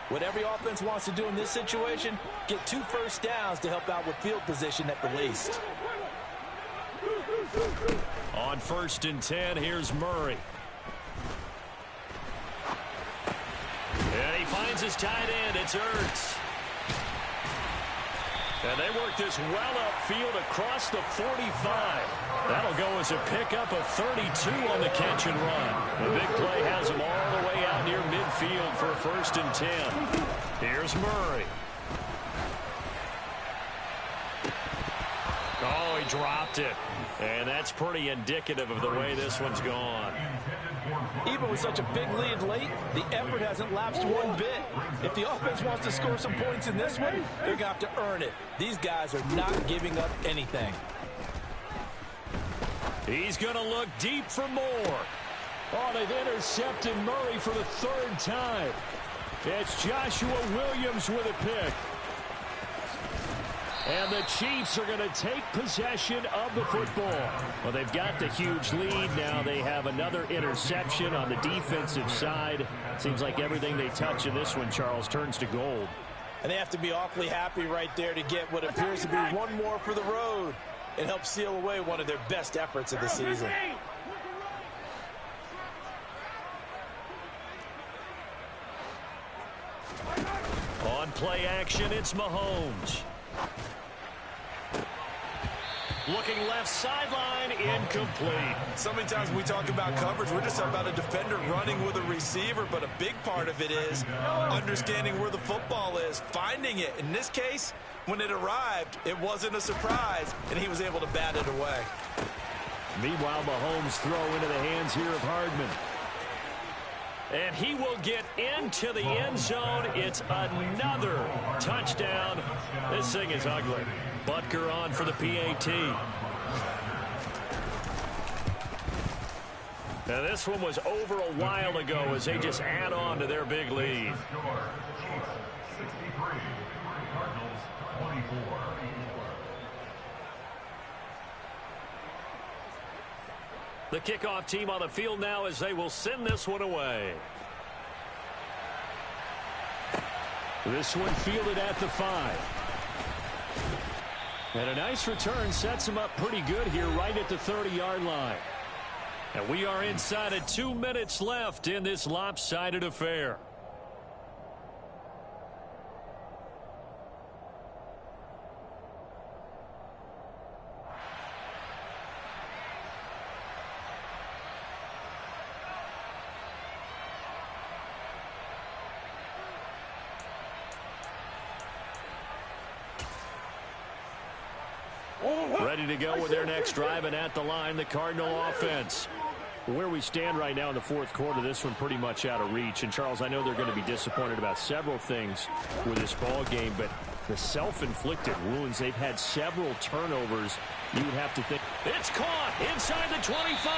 What every offense wants to do in this situation, get 2 first downs to help out with field position at the least. On 1st and 10, here's Murray. And he finds his tight end. It's Ertz. And they work this well upfield across the 45. That'll go as a pickup of 32 on the catch and run. The big play has him all the way out near midfield for a 1st and 10. Here's Murray. Oh, he dropped it. And that's pretty indicative of the way this one's gone. Even with such a big lead late, the effort hasn't lapsed one bit. If the offense wants to score some points in this one, they're going to have to earn it. These guys are not giving up anything. He's going to look deep for more. Oh, they've intercepted Murray for the third time. It's Joshua Williams with a pick. And the Chiefs are going to take possession of the football. Well, they've got the huge lead. Now they have another interception on the defensive side. Seems like everything they touch in this one, Charles, turns to gold. And they have to be awfully happy right there to get what appears to be one more for the road. It helps seal away one of their best efforts of the season. On play action, it's Mahomes. Looking left sideline, incomplete. So many times when we talk about coverage, we're just talking about a defender running with a receiver, but a big part of it is understanding where the football is, finding it. In this case, when it arrived, it wasn't a surprise, and he was able to bat it away. Meanwhile, Mahomes throw into the hands here of Hardman. And he will get into the end zone. It's another touchdown. This thing is ugly. Butker on for the PAT. Now this one was over a while ago as they just add on to their big lead. The kickoff team on the field now as they will send this one away. This one fielded at the 5. And a nice return sets him up pretty good here right at the 30-yard line. And we are inside of 2 minutes left in this lopsided affair. Ready to go with their next drive, and at the line, the Cardinal offense. Where we stand right now in the fourth quarter, this one pretty much out of reach. And, Charles, I know they're going to be disappointed about several things with this ball game, but the self-inflicted wounds, they've had several turnovers. You would have to think. It's caught inside the 25.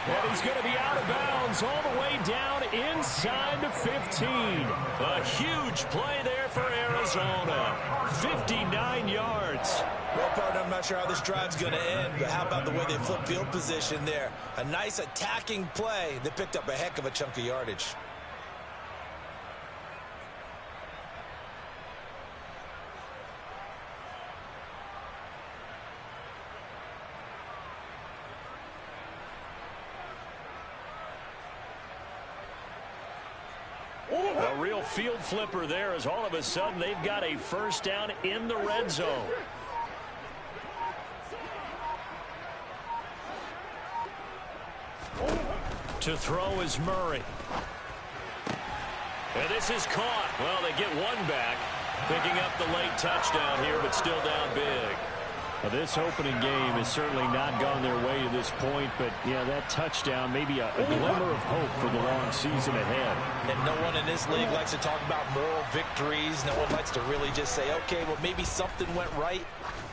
And he's going to be out of bounds all the way down inside the 15. A huge play there for Arizona. 59 yards. Well, partner, I'm not sure how this drive's going to end, but how about the way they flip field position there? A nice attacking play that picked up a heck of a chunk of yardage. A real field flipper there as all of a sudden they've got a first down in the red zone. To throw is Murray. And this is caught. Well, they get one back. Picking up the late touchdown here, but still down big. Well, this opening game has certainly not gone their way to this point, but, yeah, that touchdown, maybe a glimmer of hope for the long season ahead. And no one in this league likes to talk about moral victories. No one likes to really just say, okay, well, maybe something went right.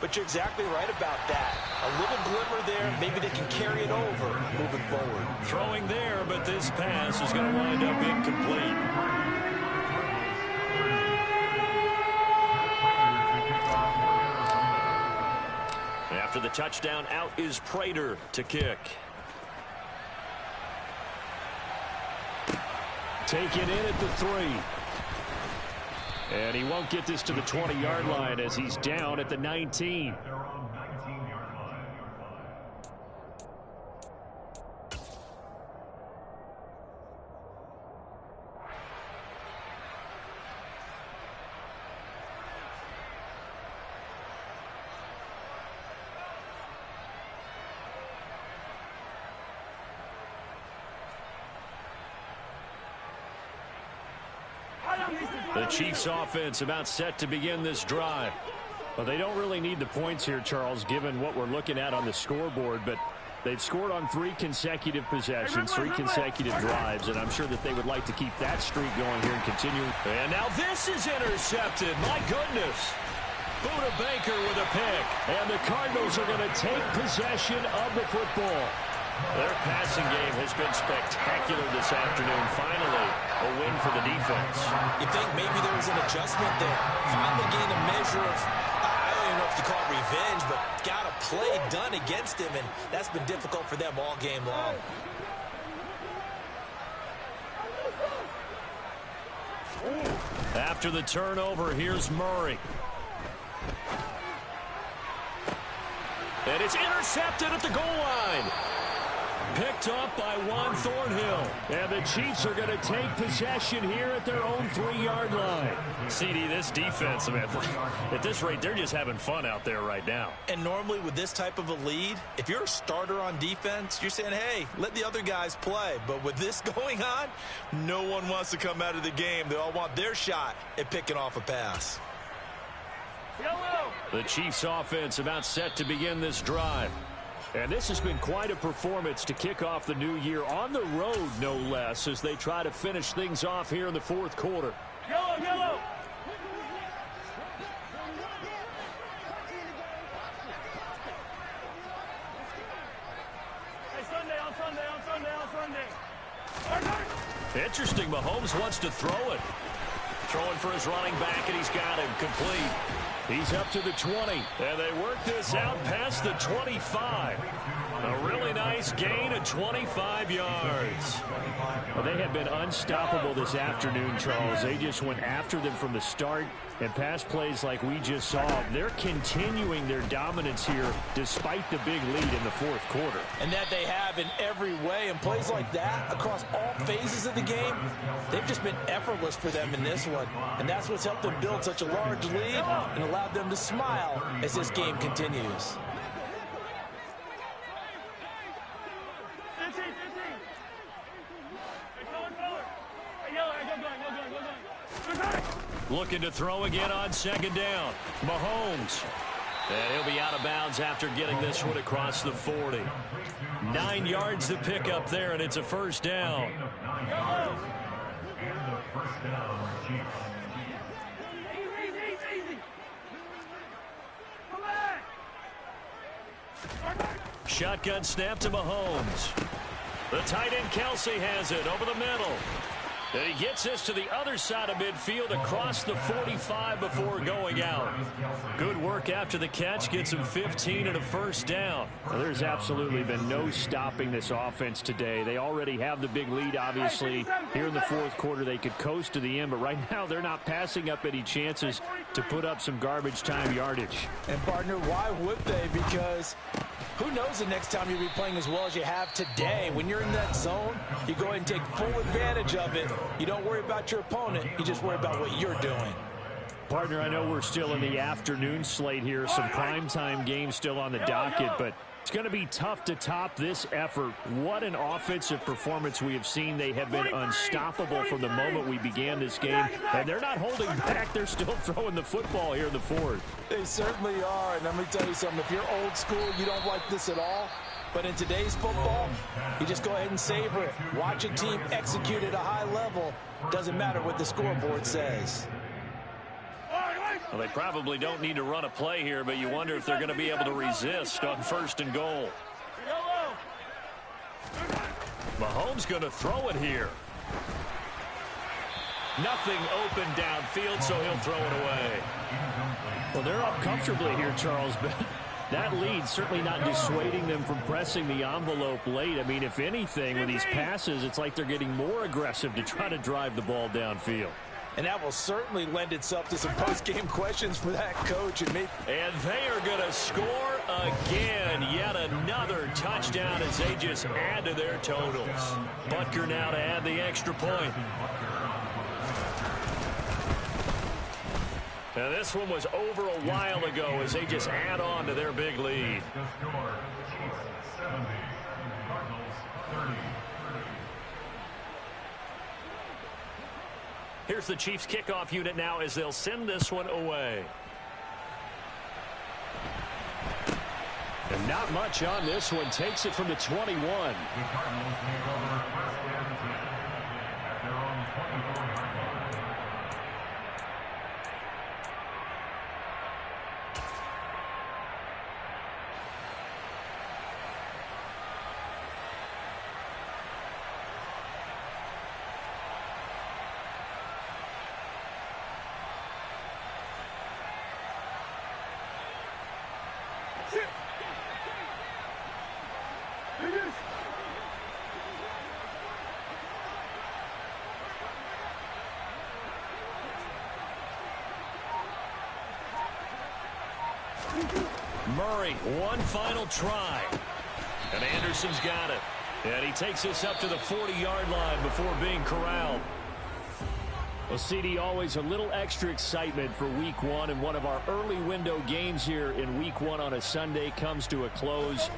But you're exactly right about that. A little glimmer there, maybe they can carry it over moving forward. Throwing there, but this pass is going to wind up incomplete. After the touchdown, out is Prater to kick. Take it in at the 3. And he won't get this to the 20-yard line as he's down at the 19. The Chiefs offense about set to begin this drive. Well, they don't really need the points here, Charles, given what we're looking at on the scoreboard, but They've scored on 3 consecutive possessions, 3 consecutive drives, and I'm sure that they would like to keep that streak going here and continue. And now this is intercepted. My goodness. Buda Baker with a pick. And the Cardinals are going to take possession of the football. Their passing game has been spectacular this afternoon. Finally, a win for the defense. You think maybe there was an adjustment there. Finally gained a measure of, I don't even know if you call it revenge, but got a play done against him, and that's been difficult for them all game long. After the turnover, here's Murray. And it's intercepted at the goal line. Picked up by Juan Thornhill. And the Chiefs are going to take possession here at their own 3-yard line. CD, this defense, man, at this rate, they're just having fun out there right now. And normally with this type of a lead, if you're a starter on defense, you're saying, hey, let the other guys play. But with this going on, no one wants to come out of the game. They all want their shot at picking off a pass. The Chiefs offense about set to begin this drive. And this has been quite a performance to kick off the new year on the road, no less, as they try to finish things off here in the 4th quarter. Yellow. Sunday. Interesting, Mahomes wants to throw it. Throwing for his running back, and he's got him complete. He's up to the 20, and they work this out past the 25. A really nice gain of 25 yards. Well, they have been unstoppable this afternoon, Charles. They just went after them from the start, and pass plays like we just saw. They're continuing their dominance here despite the big lead in the 4th quarter. And that they have in every way. And plays like that across all phases of the game, they've just been effortless for them in this one. And that's what's helped them build such a large lead and allowed them to smile as this game continues. Looking to throw again on 2nd down. Mahomes. And he'll be out of bounds after getting this one across the 40. 9 yards to pick up there, and it's a 1st down. Shotgun snap to Mahomes. The tight end Kelsey has it over the middle. And he gets this to the other side of midfield across the 45 before going out. Good work after the catch. Gets him 15 and a 1st down. Well, there's absolutely been no stopping this offense today. They already have the big lead, obviously. Here in the 4th quarter, they could coast to the end. But right now, they're not passing up any chances to put up some garbage time yardage. And, partner, why would they? Because who knows the next time you'll be playing as well as you have today. When you're in that zone, you go ahead and take full advantage of it. You don't worry about your opponent. You just worry about what you're doing. Partner, I know we're still in the afternoon slate here. Some primetime games still on the docket, but it's going to be tough to top this effort. What an offensive performance we have seen. They have been unstoppable from the moment we began this game, and they're not holding back. They're still throwing the football here in the 4th. They certainly are, and let me tell you something. If you're old school, you don't like this at all. But in today's football, you just go ahead and savor it. Watch a team execute at a high level. Doesn't matter what the scoreboard says. Well, they probably don't need to run a play here, but you wonder if they're going to be able to resist on 1st and goal. Mahomes going to throw it here. Nothing open downfield, so he'll throw it away. Well, they're up comfortably here, Charles, but that lead certainly not dissuading them from pressing the envelope late. I mean, if anything, with these passes, it's like they're getting more aggressive to try to drive the ball downfield. And that will certainly lend itself to some post-game questions for that coach. And they are going to score again. Yet another touchdown as they just add to their totals. Butker now to add the extra point. Now this one was over a while ago as they just add on to their big lead. Here's the Chiefs kickoff unit now as they'll send this one away. And Not much on this one. Takes it from the 21. Murray, one final try. And Anderson's got it. And he takes us up to the 40-yard line before being corralled. Well, CD, always a little extra excitement for Week 1, and one of our early window games here in Week 1 on a Sunday comes to a close.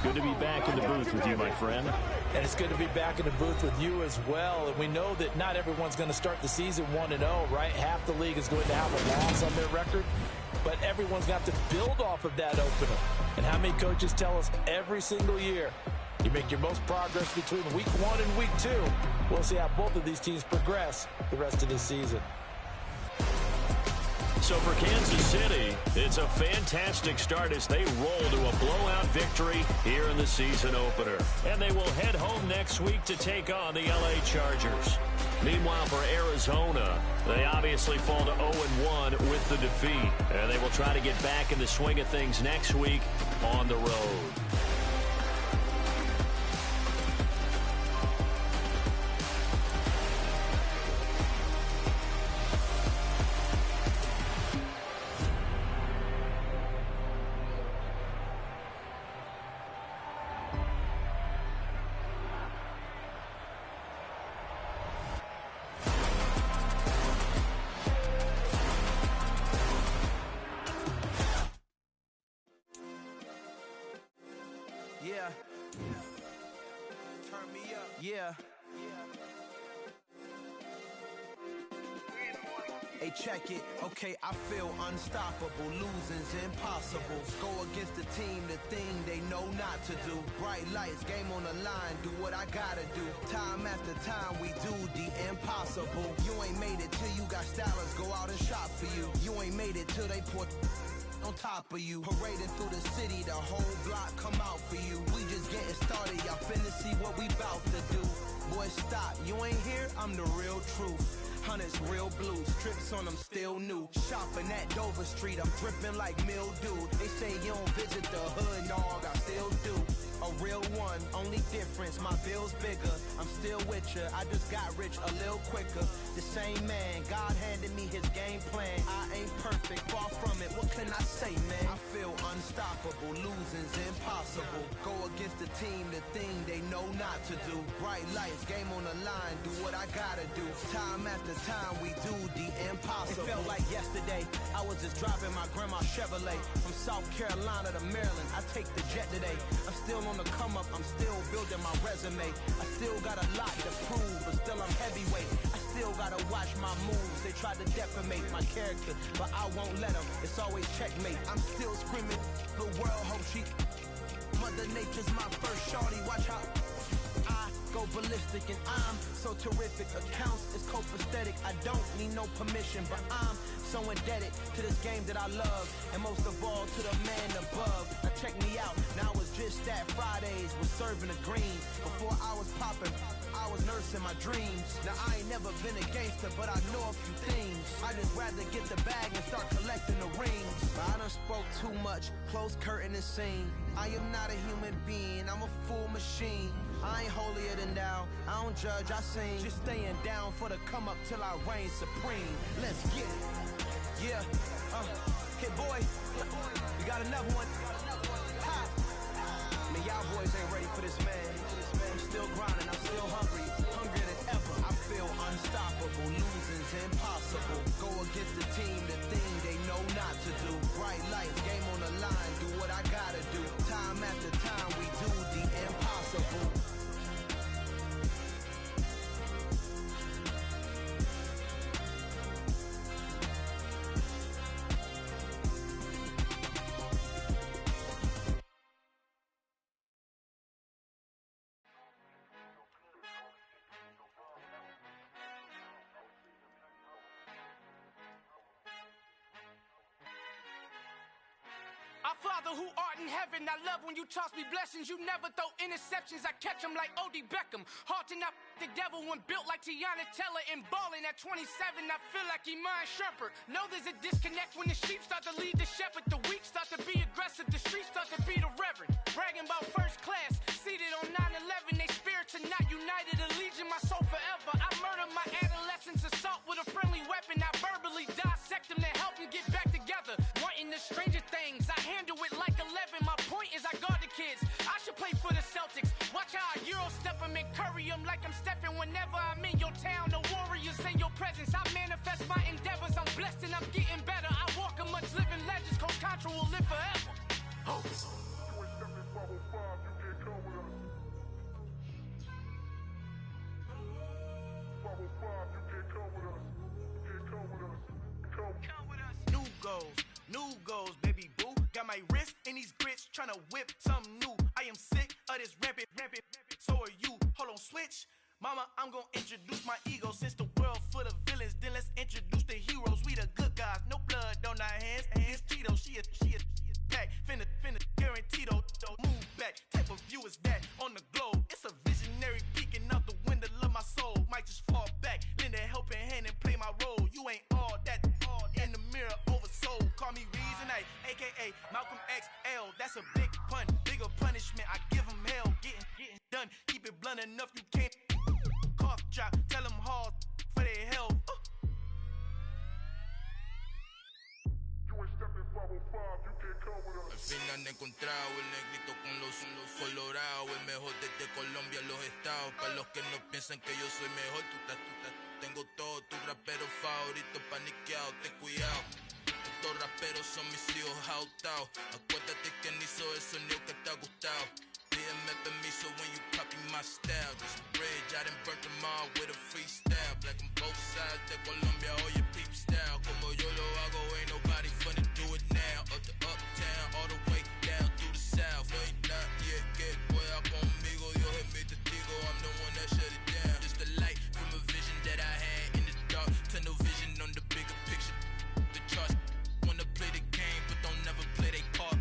Good to be back in the booth with you, my friend. And it's good to be back in the booth with you as well. And we know that not everyone's going to start the season 1-0, right? Half the league is going to have a loss on their record. But everyone's got to build off of that opener. And how many coaches tell us every single year, you make your most progress between Week 1 and Week 2. We'll see how both of these teams progress the rest of this season. So for Kansas City, it's a fantastic start as they roll to a blowout victory here in the season opener. And they will head home next week to take on the LA Chargers. Meanwhile, for Arizona, they obviously fall to 0-1 with the defeat. And they will try to get back in the swing of things next week on the road. Yeah. Turn me up. Yeah. Hey, check it. Okay, I feel unstoppable. Losing's impossible. Go against the team, the thing they know not to do. Bright lights, game on the line. Do what I gotta do. Time after time, we do the impossible. You ain't made it till you got stylers. Go out and shop for you. You ain't made it till they put on top of you. Parading through the city, the whole block come out for you. We just getting started, y'all finna see what we bout to do. Boy, stop, you ain't here, I'm the real truth. Hundreds real blue, strips on them still new. Shopping at Dover Street, I'm dripping like mildew. They say you don't visit the hood, dog, I still do. A real one, only difference, my bill's bigger. I'm still with ya, I just got rich a little quicker. The same man, God handed me his game plan. I ain't perfect, far from it, what can I say, man? I feel unstoppable, losing's impossible. Go against the team, the thing they know not to do. Bright lights, game on the line, do what I gotta do. Time after time, we do the impossible. It felt like yesterday, I was just driving my grandma's Chevrolet. From South Carolina to Maryland, I take the jet today. I'm still on the come up, I'm still building my resume. I still got a lot to prove, but still I'm heavyweight. I still gotta watch my moves. They tried to defamate my character, but I won't let them. It's always checkmate. I'm still screaming, the world hope she. Mother Nature's my first shorty. Watch how I go ballistic, and I'm so terrific. Accounts is copacetic. I don't need no permission, but I'm so indebted to this game that I love, and most of all to the man above. Now check me out, now it's just that Fridays was serving the greens. Before I was popping, I was nursing my dreams. Now I ain't never been a gangster, but I know a few things. I just rather get the bag and start collecting the rings. But I done spoke too much, close curtain and scene. I am not a human being, I'm a full machine. I ain't holier than thou, I don't judge, I sing. Just staying down for the come up till I reign supreme. Let's get it. Yeah, hey boy, we got another one. Ha. Man, y'all boys ain't ready for this, man. I'm still grinding, I'm still hungry, hungrier than ever. I feel unstoppable, losing's impossible. Go against the team, the thing they know not to do. Bright lights, game on the line, do what I gotta do. Time after time, we do the impossible. Father who art in heaven, I love when you toss me blessings. You never throw interceptions, I catch them like O.D. Beckham. Hard to not the devil when built like Tiana Teller. And balling at 27, I feel like Iman Shumpert. Know there's a disconnect when the sheep start to lead the shepherd. The weak start to be aggressive, the streets start to be the reverend. Bragging about first class, seated on 9/11. They spirits are not united, a legion, my soul forever. I murder my adolescence, assault with a friendly weapon. I verbally dissect them to help them get back together. Wanting the stranger things, I handle it like 11. My point is I guard the kids. I should play for the Celtics. Watch how I Euro step them and curry them like I'm Stephen. Whenever I'm in your town, the Warriors in your presence. I manifest my endeavors. I'm blessed and I'm getting better. I walk amongst living legends. Coach Contra will live forever. Oh. New goals, baby boo. Got my wrist in these grits, tryna whip something new. I am sick of this rampant. So are you. Hold on, switch. Mama, I'm gonna introduce my ego. Since the world full of villains, then let's introduce the heroes. We the good guys, no blood on our hands. Hands Tito, she is back. Finna, guaranteed. Move back. Type of view is that on the globe? It's a visionary peeking out the window of my soul. Might just fall back, lend a helping hand and play my role. You ain't all that. In the mirror, oversold. Call me Reason A, aka Malcolm XL. That's a big pun, bigger punishment. I give him hell, getting done. Keep it blunt enough, you can't. Cough drop, tell them hard for their health. Al fin han encontrado el negrito con los colorados, el mejor desde Colombia a los estados. Para los que no piensan que yo soy mejor, tengo todo, tus raperos favoritos paniqueados, ten cuidado. Estos raperos son mis hijos adoptados. Acuérdate quién hizo el sonido que te ha gustado. Pídeme permiso when you copy my style. This bridge, I done burnt them all with a freestyle. Black on both sides de Colombia, oye peep style. Como yo lo hago, ain't nobody funny do it now. Up the uptown, all the way down through the south. No ain't not yet, que pueda conmigo. Dios es mi testigo, I'm the one that shut it down. Just a light from a vision that I had in the dark. Tunnel vision on the bigger picture. The charts wanna play the game, but don't never play their part.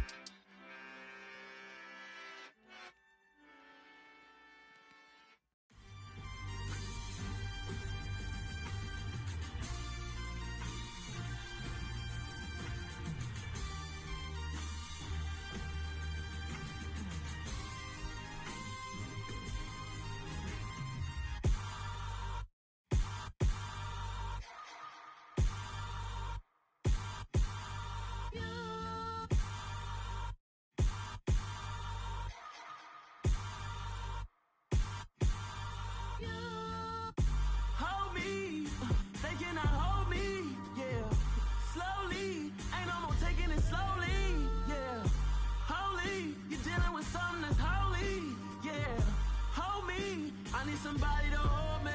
Somebody to hold me.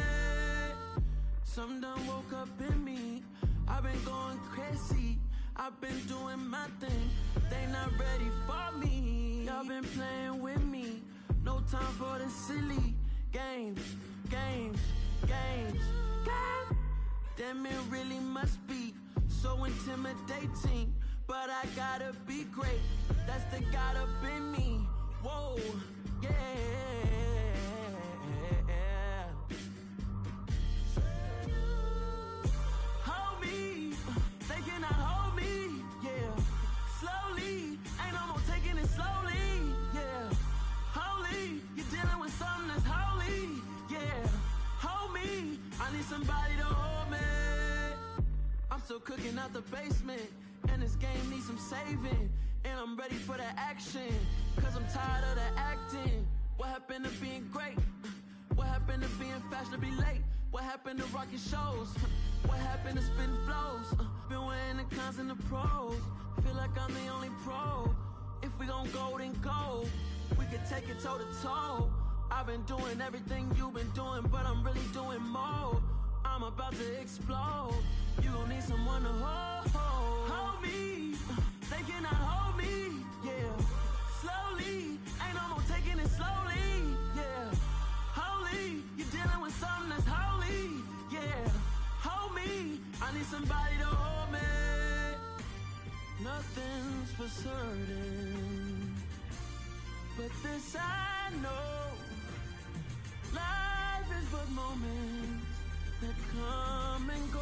Some done woke up in me. I've been going crazy. I've been doing my thing. They not ready for me. Y'all been playing with me. No time for the silly games. Damn, it really must be so intimidating. But I gotta be great. That's the God up in me. Whoa, yeah. Somebody to hold me. I'm still cooking out the basement, and this game needs some saving. And I'm ready for the action, cause I'm tired of the acting. What happened to being great? What happened to being fashionably late? What happened to rocking shows? What happened to spitting flows? Been wearing the cons and the pros. Feel like I'm the only pro. If we gon' go, then go. We could take it toe to toe. I've been doing everything you've been doing, but I'm really doing more. I'm about to explode. You gon' need someone to hold me. They cannot hold me, yeah. Slowly, ain't no more taking it slowly, yeah. Holy, you're dealing with something that's holy, yeah. Hold me, I need somebody to hold me. Nothing's for certain. Yet this I know, life is but moments that come and go.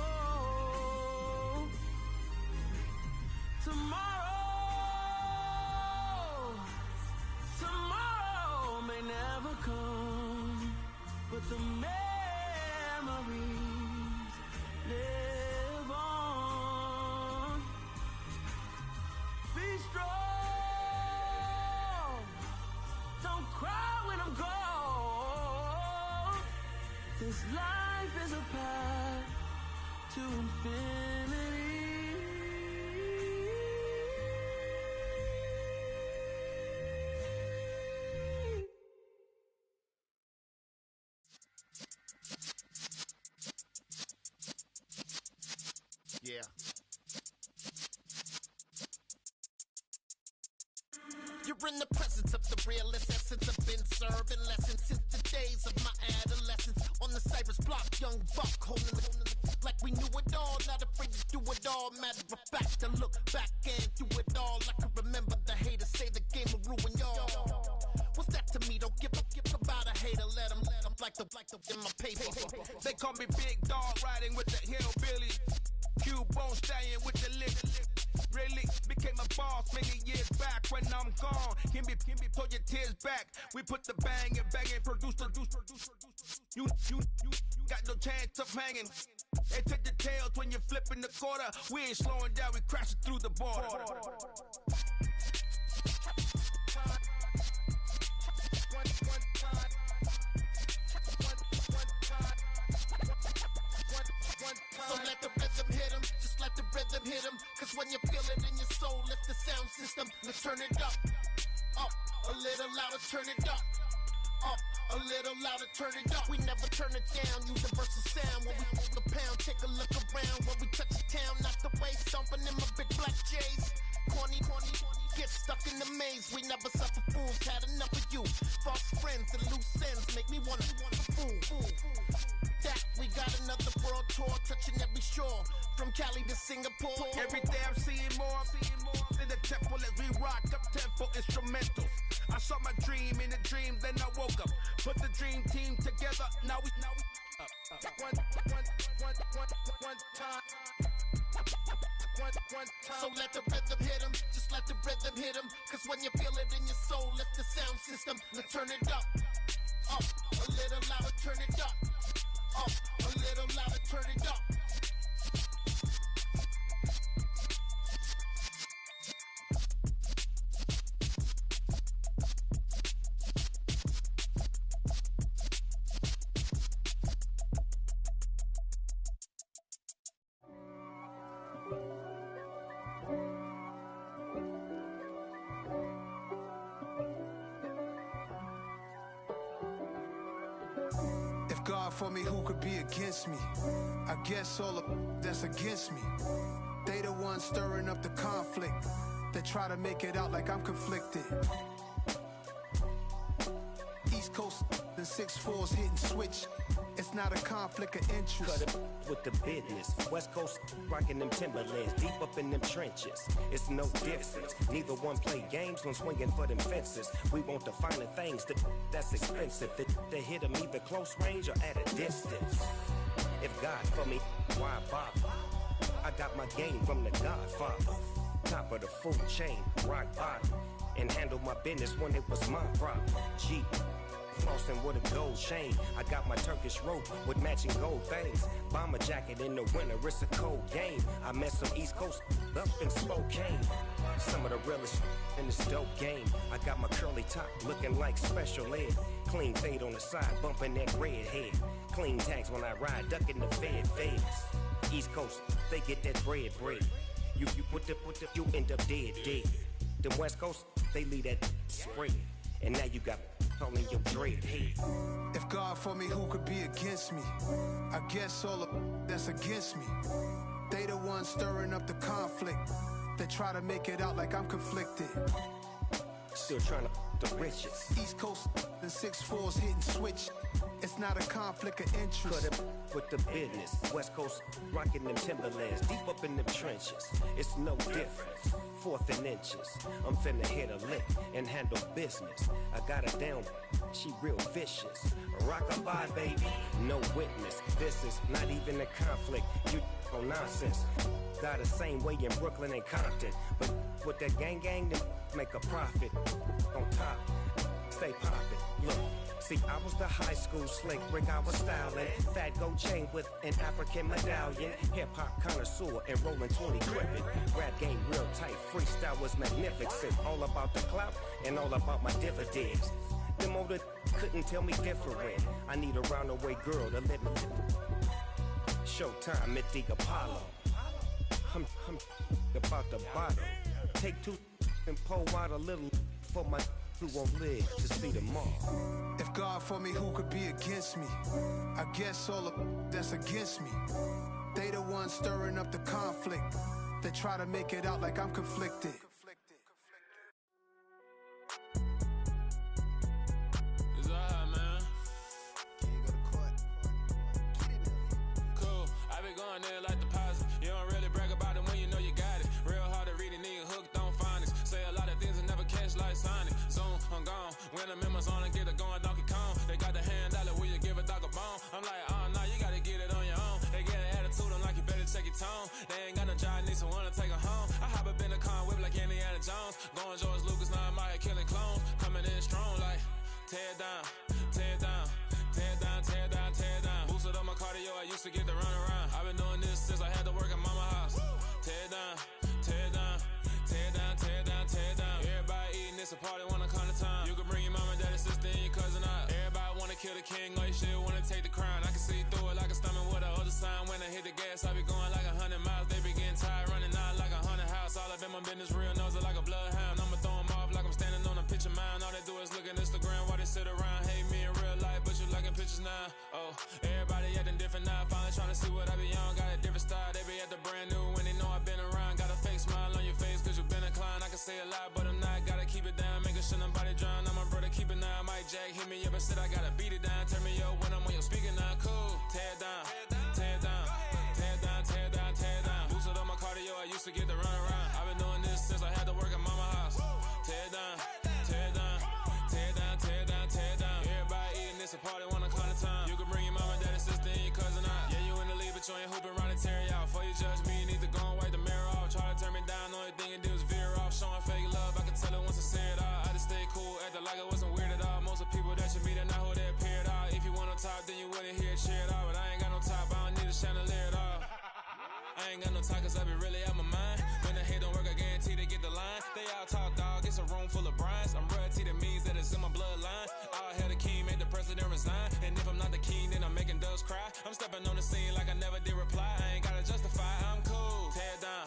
Tomorrow may never come, but the memories live on. Be strong, don't cry when I'm gone. This life is a path to infinity. Yeah. You're in the presence of the realest essence. I've been serving lessons since the days of my adolescence. On the Cypress block, young buck holding the like we knew it all. Not afraid to do it all. Matter of fact, to look back and do it all. I can remember the haters say the game will ruin y'all. What's that to me? Don't give about a hater. Let them like the in my paper. They call me Big Dog, riding with the hillbillies. Q-Bone stallion with the lick. Really became a boss many years back. When I'm gone, can be pull your tears back. We put the bang and produce. You got no chance of hanging. They take the tails when you're flipping the quarter. We ain't slowing down, we crashing through the border. So let the rhythm hit him, just let the rhythm hit him. Cause when you feel it in your soul, lift the sound system. Let's turn it up, a little louder, turn it up, a little louder, turn it up. We never turn it down, universal sound. When we move the pound, take a look around. When we touch the town, not the way, stomping in my big black J's. Corny, get stuck in the maze. We never suffer fools, had enough of you. False friends and loose ends make me wanna fool. That we got another world tour, touching every shore, from Cali to Singapore. Every day I'm seeing more in the temple as we rock up tempo instrumentals. I saw my dream in a dream, then I woke up. Put the dream team together, now we one time. So let the rhythm hit him, just let the rhythm hit him. Cause when you feel it in your soul, lift the sound system. Let's turn it up, a little louder, turn it up, a little louder, turn it up. For me, who could be against me? I guess all of that's against me. They the ones stirring up the conflict. They try to make it out like I'm conflicted. East Coast and 6'4's hitting switch. It's not a conflict of interest. Cut it with the business. West Coast rocking them Timberlands, deep up in them trenches. It's no difference. Neither one play games when swinging for them fences. We want the finer things that's expensive. They hit them either close range or at a distance. If God for me, why bother? I got my game from the Godfather. Top of the food chain, rock bottom. And handle my business when it was my problem. G. Flossing with a gold chain. I got my Turkish rope with matching gold things. Bomber jacket in the winter, it's a cold game. I met some East Coast up in Spokane. Some of the realest in this dope game. I got my curly top looking like special ed. Clean fade on the side, bumping that red head. Clean tags when I ride, ducking the feds. East Coast, they get that bread. You you end up dead. The West Coast, they leave that spread. And now you got calling your dread head. If God for me, who could be against me? I guess all of that's against me. They the ones stirring up the conflict. They try to make it out like I'm conflicted. Still trying to the riches. East Coast and 6'4's hitting switch. It's not a conflict of interest. Cut it with the business. West Coast rocking them Timberlands, deep up in them trenches. It's no different. 4th and inches. I'm finna hit a lick and handle business. I got her down, she real vicious. Rockabye, baby, no witness. This is not even a conflict. You on nonsense. Got the same way in Brooklyn and Compton, but with that gang, then make a profit. On top, stay poppin'. Look. See, I was the high school slick Rick, I was styling. Fat gold chain with an African medallion. Hip-hop connoisseur and rolling 20 cribbin'. Rap game real tight, freestyle was magnificent. All about the clout and all about my dividends. Them older couldn't tell me different. I need a roundaway girl to let me. Showtime at the Apollo. I'm about the bottom. Take 2 and pour out a little for my who won't live to see tomorrow. If God for me, who could be against me? I guess all of that's against me. They the ones stirring up the conflict. They try to make it out like I'm conflicted. It's alright, man. Cool. I be going there like deposit. You don't really brag about it when you know you got it. Real hard to read a nigga hooked on finance. Say a lot of things and never catch like Sonic. Zoom, I'm gone. When I'm in my zone and get it going Donkey Kong. They got the hand dollar, will you give a dog a bone? I'm like, oh no, you gotta get it on your own. They get an attitude, I'm like, you better check your tone. They ain't got no job, need someone to take her home. I hop up in the car, whip like Indiana Jones. Going George Lucas, now I'm out here killing clones. Coming in strong like, tear down, tear down, tear down, tear down, tear down. Boosted up my cardio, I used to get to run around. I've been doing this since I had to work at mama house. Tear down, tear down, tear down, tear down, tear down. Everybody eating, it's a party, wanna come to time. You can bring your mama, daddy, sister, and your cousin out. Everybody wanna kill the king, or you shit wanna take the crown. I can see through it like a stomach with a other sign. When I hit the gas, I be going like 100 miles. They be getting tired, running out like 100 house. All up in my business, real nose like a bloodhound. I'ma throw them off like I'm standing on a picture mound. All they do is look at Instagram while they sit around. Hate me in real life, but you liking pictures now. Oh, everybody acting different now. Finally trying to see what I be on. Got a different style, they be at the brand new when they know I've been around. Got a fake smile on your face cause you been inclined. I can say a lot, but I'm not. Gotta keep it down, making sure nobody drown. Now my brother keep it now. Mike Jack hit me up and said I gotta beat it down. Turn me up when I'm on your speaker now. Cool, tear down, tear down, tear down, tear down, tear down. Boosted up my cardio, I used to get to run around. I've been doing this since I had to work at mama house. Tear down, tear down, tear down, tear down, tear down. Everybody eating, it's a party, wanna come to time. You can bring your mama, daddy, sister, and your cousin out. Yeah, you in the lead, but you ain't hooping around and tear you out. Before you judge me, you need to go and wipe the mirror off. Try to turn me down, only thing you do is veer off. Showing fake love, I can tell it once I say it all. I just stay cool, acting like it wasn't weird at all. Most of the people that you meet are not who they appear at all. If you want on top, then you wouldn't hear it cheer at all. But I ain't got no top, I don't need a chandelier at all. I ain't got no talk cause I be really out my mind. When the hate don't work, I guarantee they get the line. They all talk dog, it's a room full of brines. I'm royalty, that means that it's in my bloodline. All hell the king, made the president resign. And if I'm not the king, then I'm making doves cry. I'm stepping on the scene like I never did reply. I ain't gotta justify, I'm cool. Tear down,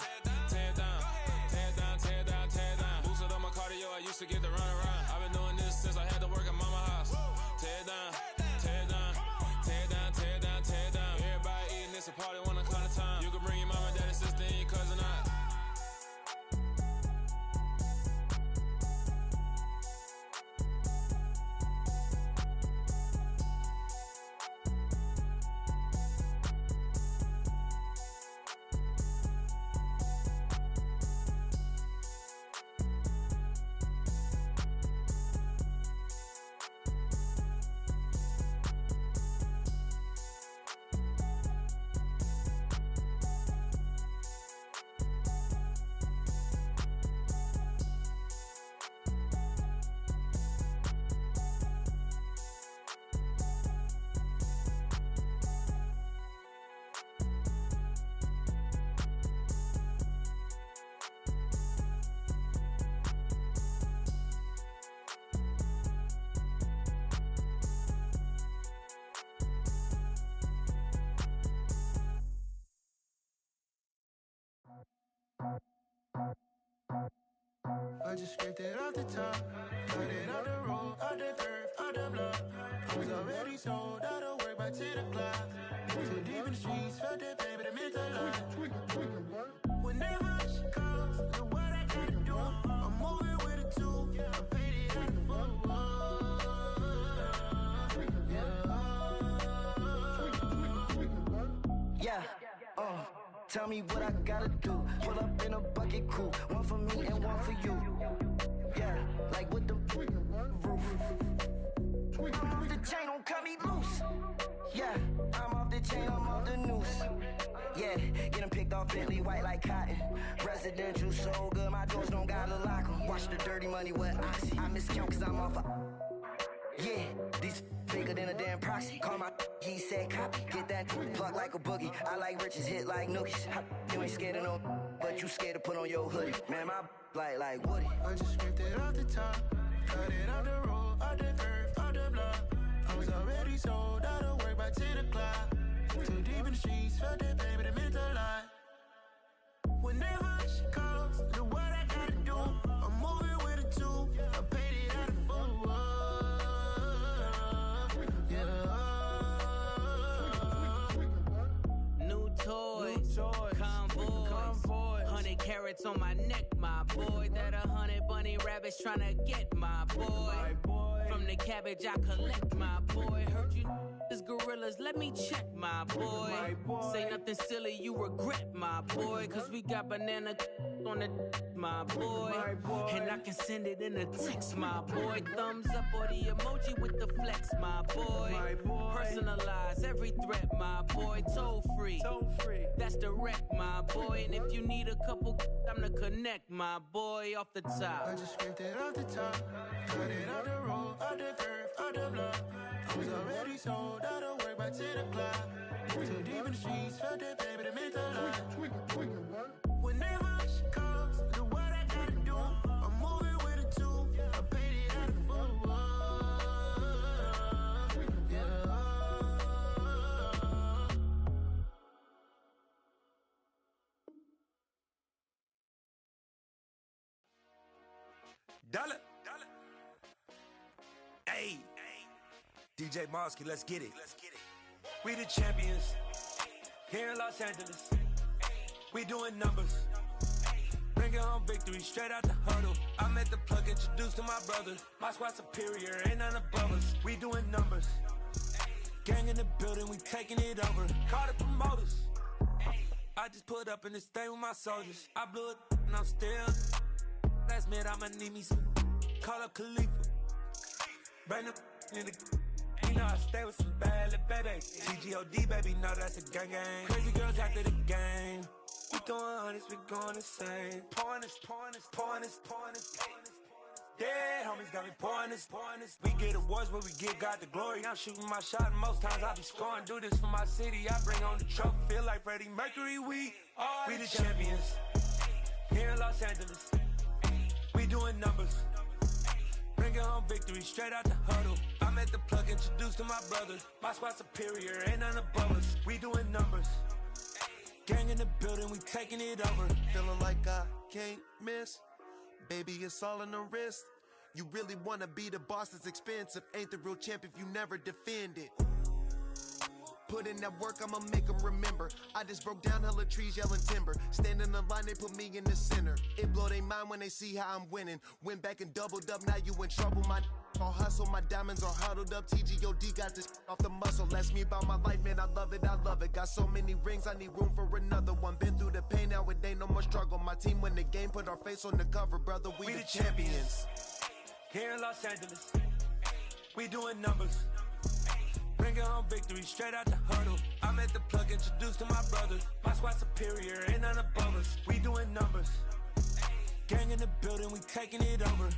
tear down, tear down, tear down, tear down. Boosted up my cardio, I used to get to run around. I've been doing this since I had to work at mama house. Tear down, tear down, tear down, tear down, tear down. Everybody eating, it's a party, wanna come to time. You can bring your mama, daddy, sister, and your cousin out. I just scraped it off the top, cut it out the road, out the dirt, out the block. I was already sold, out of work by 10 o'clock. Too deep in the streets, felt that pain, but it meant a lot. Whenever she calls, do what I gotta do. I'm moving with a two, I'm painted out the fool. Yeah. Tell me what I gotta do. Pull up in a bucket crew. One for me and one for you. Yeah, like with the roof. I'm off the chain, don't cut me loose. Yeah, I'm off the chain, I'm off the noose. Yeah, getting picked off Bentley white like cotton. Residential so good, my doors don't gotta lock 'em. Watch the dirty money with oxy. I miscount cause I'm off yeah, these bigger than a damn proxy. Call my he said copy. Get that plug like a boogie. I like riches, hit like nookies. You ain't scared of no, but you scared to put on your hoodie. Man, my like Woody. I just scraped it off the top. Cut it off the road, off the curve, off the block. I was already sold out of work by 10 o'clock. Too deep in the streets, felt that baby, that meant a lot. Whenever she calls, do what I gotta do. I'm moving with a two. I paid it out of full. Yeah. New toys, convoys, 100 carats on my neck, my boy. That 100 bunny rabbits tryna get my boy. From the cabbage I collect, my boy. Heard you is gorillas, let me check, my boy. Say nothing silly, you regret, my boy. Cause we got banana on the my boy. And I can send it in a text, my boy. Thumbs up or the emoji with the flex, my boy. Personalize every threat, my boy. Toll free, that's direct, my boy. And if you need a couple, I'm the connect, my boy. Off the top, I just scraped it off the top. Cut it off the road, off the curve, off the block. I was already sold out of work by 10 o'clock. Too deep in the streets, felt that baby, that meant a lot. Whenever she calls, do what I gotta do. I'm moving with a two. I paid it out of full. Yeah. Dollar. Hey. DJ Mosky, let's get it. We the champions here in Los Angeles. We doing numbers. Bringing home victory straight out the huddle. I'm at the plug, introduced to my brothers. My squad superior, ain't none above us. We doing numbers. Gang in the building, we taking it over. Call the promoters. I just put up in this thing with my soldiers. I blew it and I'm still. Last minute I'ma need me some. Call up Khalifa. Bring them in the. You know I stay with some bad little baby. TGOD, baby, know that's a gang gang. Crazy girls after the game. We throwing hundreds, we going insane. Pouring this. Yeah, homies got me pouring this. We get awards, but we give God the glory. I'm shooting my shot, and most times I be scoring. Do this for my city, I bring on the trophy. Feel like Freddie Mercury, we the champions. Here in Los Angeles, we doing numbers. Bringing home victory straight out the huddle. I'm at the plug, introduced to my brothers. My squad superior, ain't none above us. We doing numbers. Gang in the building, we taking it over. Feeling like I can't miss. Baby, it's all in the wrist. You really wanna be the boss, it's expensive. Ain't the real champ if you never defend it. Put in that work, I'ma make them remember. I just broke down hella trees, yelling timber. Stand in the line, they put me in the center. It blow they mind when they see how I'm winning. Went back and doubled up, now you in trouble. My all hustle, my diamonds are huddled up. TGOD got this off the muscle. Ask me about my life, man, I love it. Got so many rings, I need room for another one. Been through the pain, now it ain't no more struggle. My team win the game, put our face on the cover, brother. We the champions. Here in Los Angeles, we doing numbers. Bringing home victory straight out the huddle. I'm at the plug, introduced to my brothers. My squad superior, ain't none above us. We doing numbers. Gang in the building, we taking it over.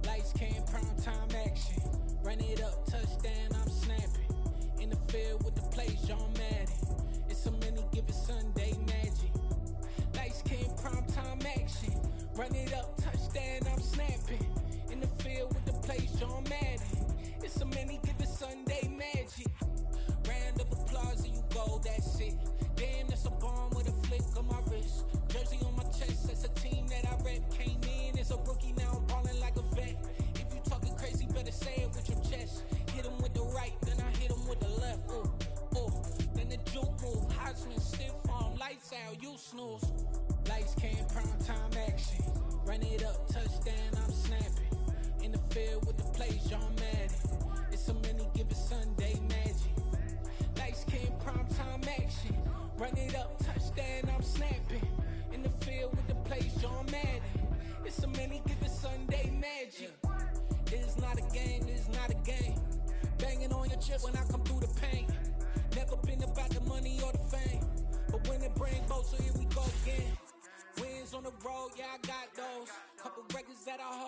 Lights came, prime time action. Run it up, touchdown, I'm snapping. In the field with the plays, John Madden. It's so many, give it Sunday magic. Lights came, prime time action. Run it up, touchdown, I'm snapping. In the field with the plays, John Madden. It's a many given Sunday magic. Round of applause and you go, that's it. Damn, that's a bomb with a flick on my wrist. Jersey on my chest, that's a team that I rep. Came in as a rookie, now I'm ballin' like a vet. If you talking crazy, better say it with your chest. Hit him with the right, then I hit him with the left. Ooh, ooh, then the juke move. Heisman stiff arm, lights out, you snooze. Lights came, prime time action. Run it up, touchdown, I'm snapping. In the field with the plays, John Madden. It's a many given Sunday magic. Lights came, prime time action. Run it up, touchdown, I'm snapping. In the field with the plays, John Madden. It's a many given Sunday magic. It is not a game, it is not a game. Banging on your chip when I come through the pain. Never been about the money or the fame. But when it bring both, so here we go again. Wins on the road, yeah, I got those. Couple records that I hold.